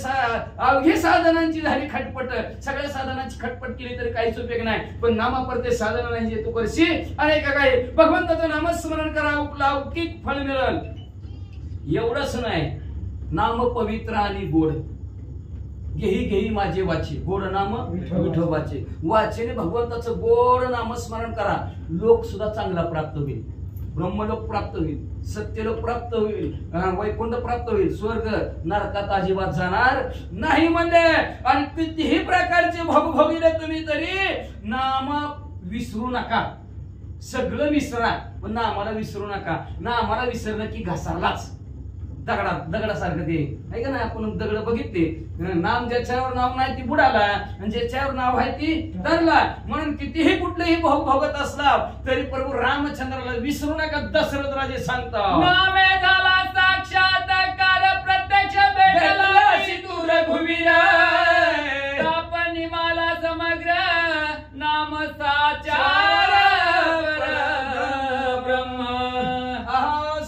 अवघे साधनांची झाली खटपट. सगळ्या साधनांची खटपट केली तरी काहीच उपयोग नाही. पण नामापरते साधन नाही जे तू करशी अनेक काय. भगवंताचं नामस्मरण करा अलौकिक फळ मिळेल. एवढंच नाही, नाम पवित्र आणि गोड. घेही घेही माझे वाचे गोड नाम विठोबाचे. वाचेने भगवंताचं गोड नामस्मरण करा. लोक सुद्धा चांगला प्राप्त होईल. ब्रह्मलोक प्राप्त होईल, सत्यलोक प्राप्त होईल, वैकुंठ प्राप्त होईल. स्वर्ग नरकात अजिबात जाणार नाही म्हणले. आणि कितीही प्रकारचे भोग भोगले तुम्ही तरी नाम विसरू नका. सगळं विसरा पण नामाला विसरू नका. नामाला विसरलं की घसारलाच दगडासारखं ते आहे का नाही. आपण दगड बघितले. नाम ज्याच्यावर नाव नाही ती बुडाला आणि ज्याच्यावर नाव आहे ती तरला. म्हणून कितीही कुठलेही भोग भोगत असला तरी प्रभू रामचंद्राला विसरू नका. दशरथ राजे सांगतात नामे झाला साक्षात्कार प्रत्यक्ष भेटला सिंदूर भुवीरा. तापनी मला समग्र नाम साचार ब्रह्म.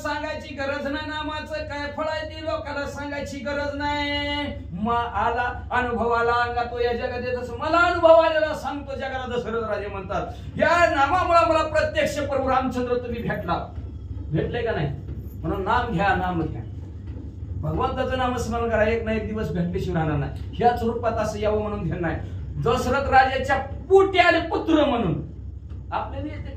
सांगायची गरज नाही नामाचं काय फळ आहे ती लोकांना सांगायची गरज नाही. आला अनुभवाला अंगा तो या जगात येत असं मला अनुभव आलेला सांगतो जगाला. दशरथ राजे म्हणतात या नामामुळे मला प्रत्यक्ष प्रभू रामचंद्र तुम्ही भेटले का नाही. म्हणून नाम घ्या, नाम घ्या. भगवंताचं नामस्मरण करा. एक ना एक दिवस भेटल्याशिवाय राहणार नाही. ह्याच रूपात असं यावं म्हणून घेणार नाही. दशरथ राजाच्या पोटी आले पुत्र म्हणून. आपल्याला येते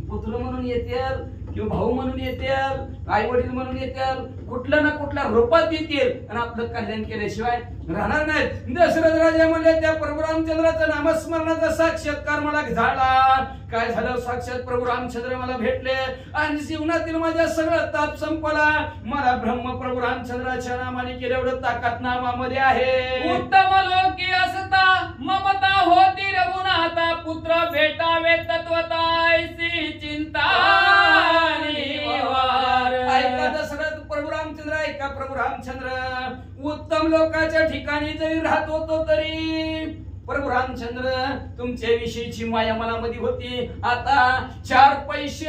पुत्र म्हणून येतील किंवा भाऊ म्हणून येतील, आई वडील म्हणून येतील, कुठल्या ना कुठल्या रूपात येतील आणि आपलं कल्याण केल्याशिवाय राहणार नाहीत. दशरथ राजा म्हणले त्या प्रभू रामचंद्राचं नामस्मरणाचा साक्षात्कार मला झाला. काय झालं? साक्षात प्रभू रामचंद्र मला भेटले आणि जीवनातील माझ्या सगळं ताप संपला. मला ब्रह्म प्रभू रामचंद्राच्या नामाने केलेवढं ताकद नामामध्ये आहे. उत्तम लोकी असता ममता होती रघुनाथा. पुत्र भेटावे तत्वता ऐसी चिंता. ऐका दशरथ प्रभू रामचंद्र, ऐका प्रभू रामचंद्र. उत्तम लोकांच्या ठिकाणी जरी राहत होतो तरी प्रभू रामचंद्र तुमच्या विषयीची माया मनामध्ये होती. आता चार पैसे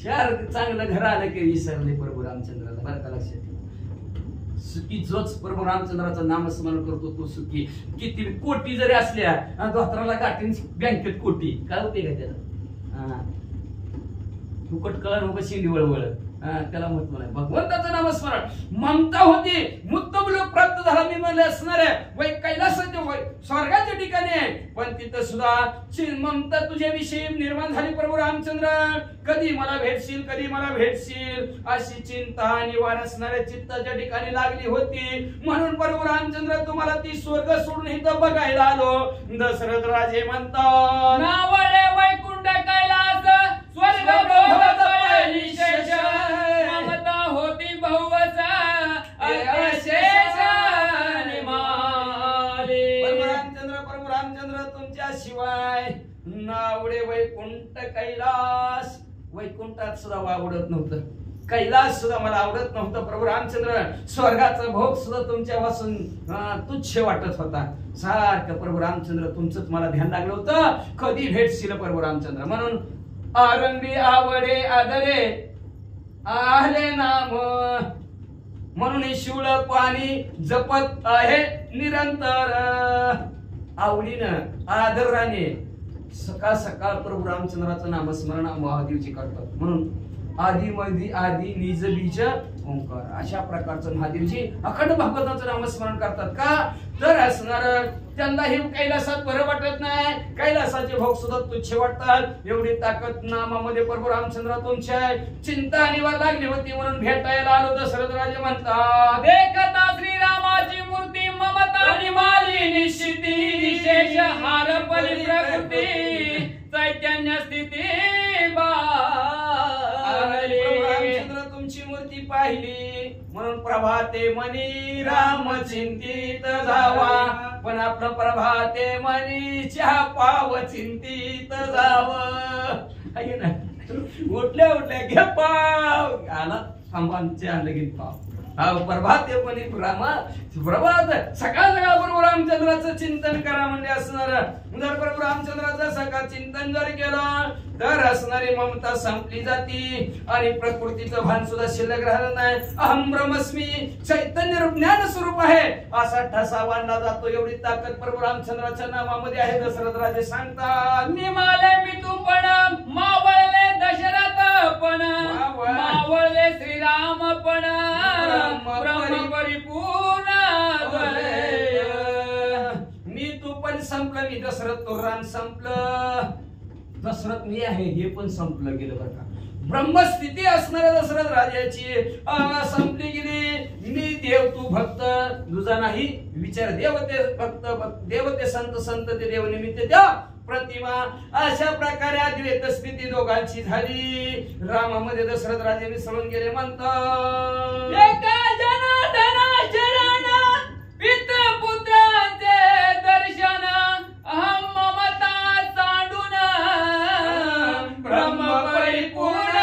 चार चांगलं घर आलं की विसरले प्रभू रामचंद्राला. बरं का लक्षात ठेवा. सुखी जोच प्रभू रामचंद्राचं नामस्मरण करतो तो सुखी. किती कोटी जरी असल्या धोत्राला गाठीन बँकेत कोटी काय उपयोग आहे त्याला. फुकट कळण उभं शिंडी वळवळ त्याला महत्व नाही. भगवंताचं नामस्मरण ममता होती. उत्तम लोक प्राप्त झाला मी म्हणले असणार आहे. वै कैलासाच्या वै स्वर्गाच्या ठिकाणी आहे. पण तिथं सुद्धा ममता तुझ्याविषयी निर्माण झाली. प्रभू रामचंद्र कधी मला भेटशील, कधी मला भेटशील अशी चिंता निवार असणाऱ्या चित्ताच्या ठिकाणी लागली होती. म्हणून प्रभू रामचंद्र तुम्हाला ती स्वर्ग सोडून इथं बघायला आलो. दशरथ राजे म्हणतात नावळे वैकुंठ कैलास स्वर्ग भोग निशेष ममता होती बहुवसा अशेष निमाले. प्रभू रामचंद्र तुमच्या शिवाय नावडे वैकुंठ कैलास, वैकुंठात सुद्धा आवडत नव्हतं, कैलास सुद्धा मला आवडत नव्हतं. प्रभू रामचंद्र स्वर्गाचा भोग सुद्धा तुमच्यापासून तुच्छ वाटत होता. सारखं प्रभू रामचंद्र तुमचंच मला ध्यान लागलं होतं, कधी भेटशील प्रभू रामचंद्र. म्हणून आरंभी आवडे आदरे आले नाम, म्हणून शिवळ पाणी जपत आहे निरंतर. आवडीनं आदराने सकाळ सकाळ प्रभू रामचंद्राचं नामस्मरण महादेवची करतात. म्हणून आदि मधी आदि निज बीज ओंकार अशा प्रकारचं महादेवजी अखंड भागवताचं नामस्मरण करतात. का तर असणार त्यांनाही कैलासात बरं वाटत नाही, कैलासाचे भोग सुद्धा तुच्छ वाटतात. एवढी ताकद नामामध्ये प्रभू रामचंद्र तुमच्या चिंता निवार लागली होती म्हणून भेटायला आलो. दशरथ राजे म्हणतात देखता श्रीरामाची मूर्ती ममता निमाली निश्चिती विशेष हार पली प्रकृती चैतन्य स्थिती बाळली. रामचंद्र तुमची मूर्ती पाहिली म्हणून प्रभाते मनी राम चिंतित जावा, पण आपलं प्रभाते मनी चहा पाव चिंतित जाव. आहे ना, उठल्या उठल्या घे पाव आला थांबांच्या लगेच पाव. प्रभाते मनी रामा प्रभात सकाळ सकाळ प्रभू रामचंद्राचं चिंतन करा म्हणजे असणार. जर प्रभू रामचंद्राचं सकाळ चिंतन जर केलं तर असणारी ममता संपली जाती आणि प्रकृतीचं भान सुद्धा शिल्लक राहत नाही. अहम ब्रह्मस्मी चैतन्य रूप ज्ञान स्वरूप आहे असा ठसा वाढला जातो. एवढी ताकद प्रभू रामचंद्राच्या नामामध्ये आहे. दशरथ राजे सांगतात निमाले मी तू पण मावळले दशरथ पण मावळले श्रीराम पण ब्रह्म परिपूर्ण मी तू पण संपलं, मी दशरथ तो राम संपलं, दशरथ मी आहे हे पण संपलं गेलं बरं का. ब्रह्मस्थिती असणाऱ्या दशरथ राजाची संपली गेली. मी देव तू भक्त तुझा नाही विचार. देवते भक्त देवते संत संत ते देव निमित्त द्या प्रतिमा. अशा प्रकारे अद्वैत स्थिती दोघांची झाली. रामामध्ये दशरथ राजे मिसळून गेले. म्हणतात एका जनार्दना शरण पिता पुत्राचे दर्शन अहम ममता सांडून ब्रह्म परिपूर्ण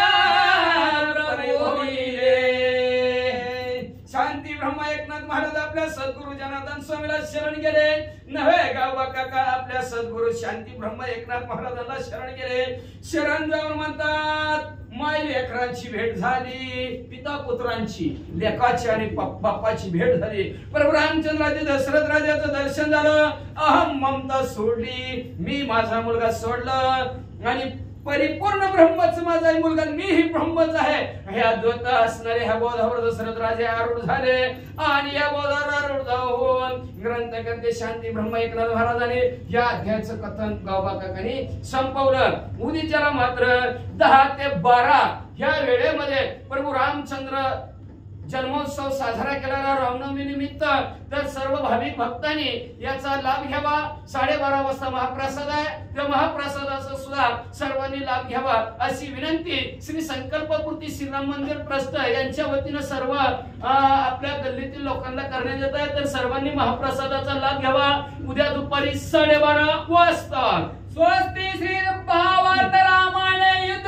प्रभोविले. शांती ब्रह्म एकनाथ महाराज आपल्या सद्गुरु जनार्दन स्वामीला शरण गेले. नव्हे गावा काका आपल्या सद्गुरु शांती ब्रह्म एकनाथ महाराजांना शरण गेले. शरण जाऊन म्हणतात माय लेकरांची भेट झाली, पिता पुत्रांची लेकाची आणि बापाची भेट झाली. प्रभू रामचंद्राचे दशरथ राजाचं दर्शन झालं. अहम ममता सोडली, मी माझा मुलगा सोडलं आणि परिपूर्ण ब्रह्मच माझा मुलगा, मीही ब्रह्मच आहे हे अद्वैत असणारे ह्या बोधावर दशरथ राजे आरूढ झाले. आणि या बोधावर आरूढ जाऊन ग्रंथकर्ते शांती ब्रह्म एकनाथ महाराजांनी या अध्यायाचं कथन गावबा काकांनी संपवलं. उद्याच्याला मात्र 10 ते 12 ह्या वेळेमध्ये प्रभू रामचंद्र जन्मोत्सव साजरा केलेला रामनवमी निमित्त तर सर्व भाविक भक्तांनी याचा लाभ घ्यावा. 12:30 वाजता महाप्रसाद आहे, त्या महाप्रसादाचा सुद्धा सर्वांनी लाभ घ्यावा अशी विनंती श्री संकल्पपूर्ती श्रीराम मंदिर ट्रस्ट यांच्या वतीनं सर्व आपल्या गल्लीतील लोकांना करण्यात येत आहे. तर सर्वांनी महाप्रसादाचा लाभ घ्यावा. उद्या दुपारी 12:30 वाजता. स्वस्ति श्री भावार्थ रामायण युद्ध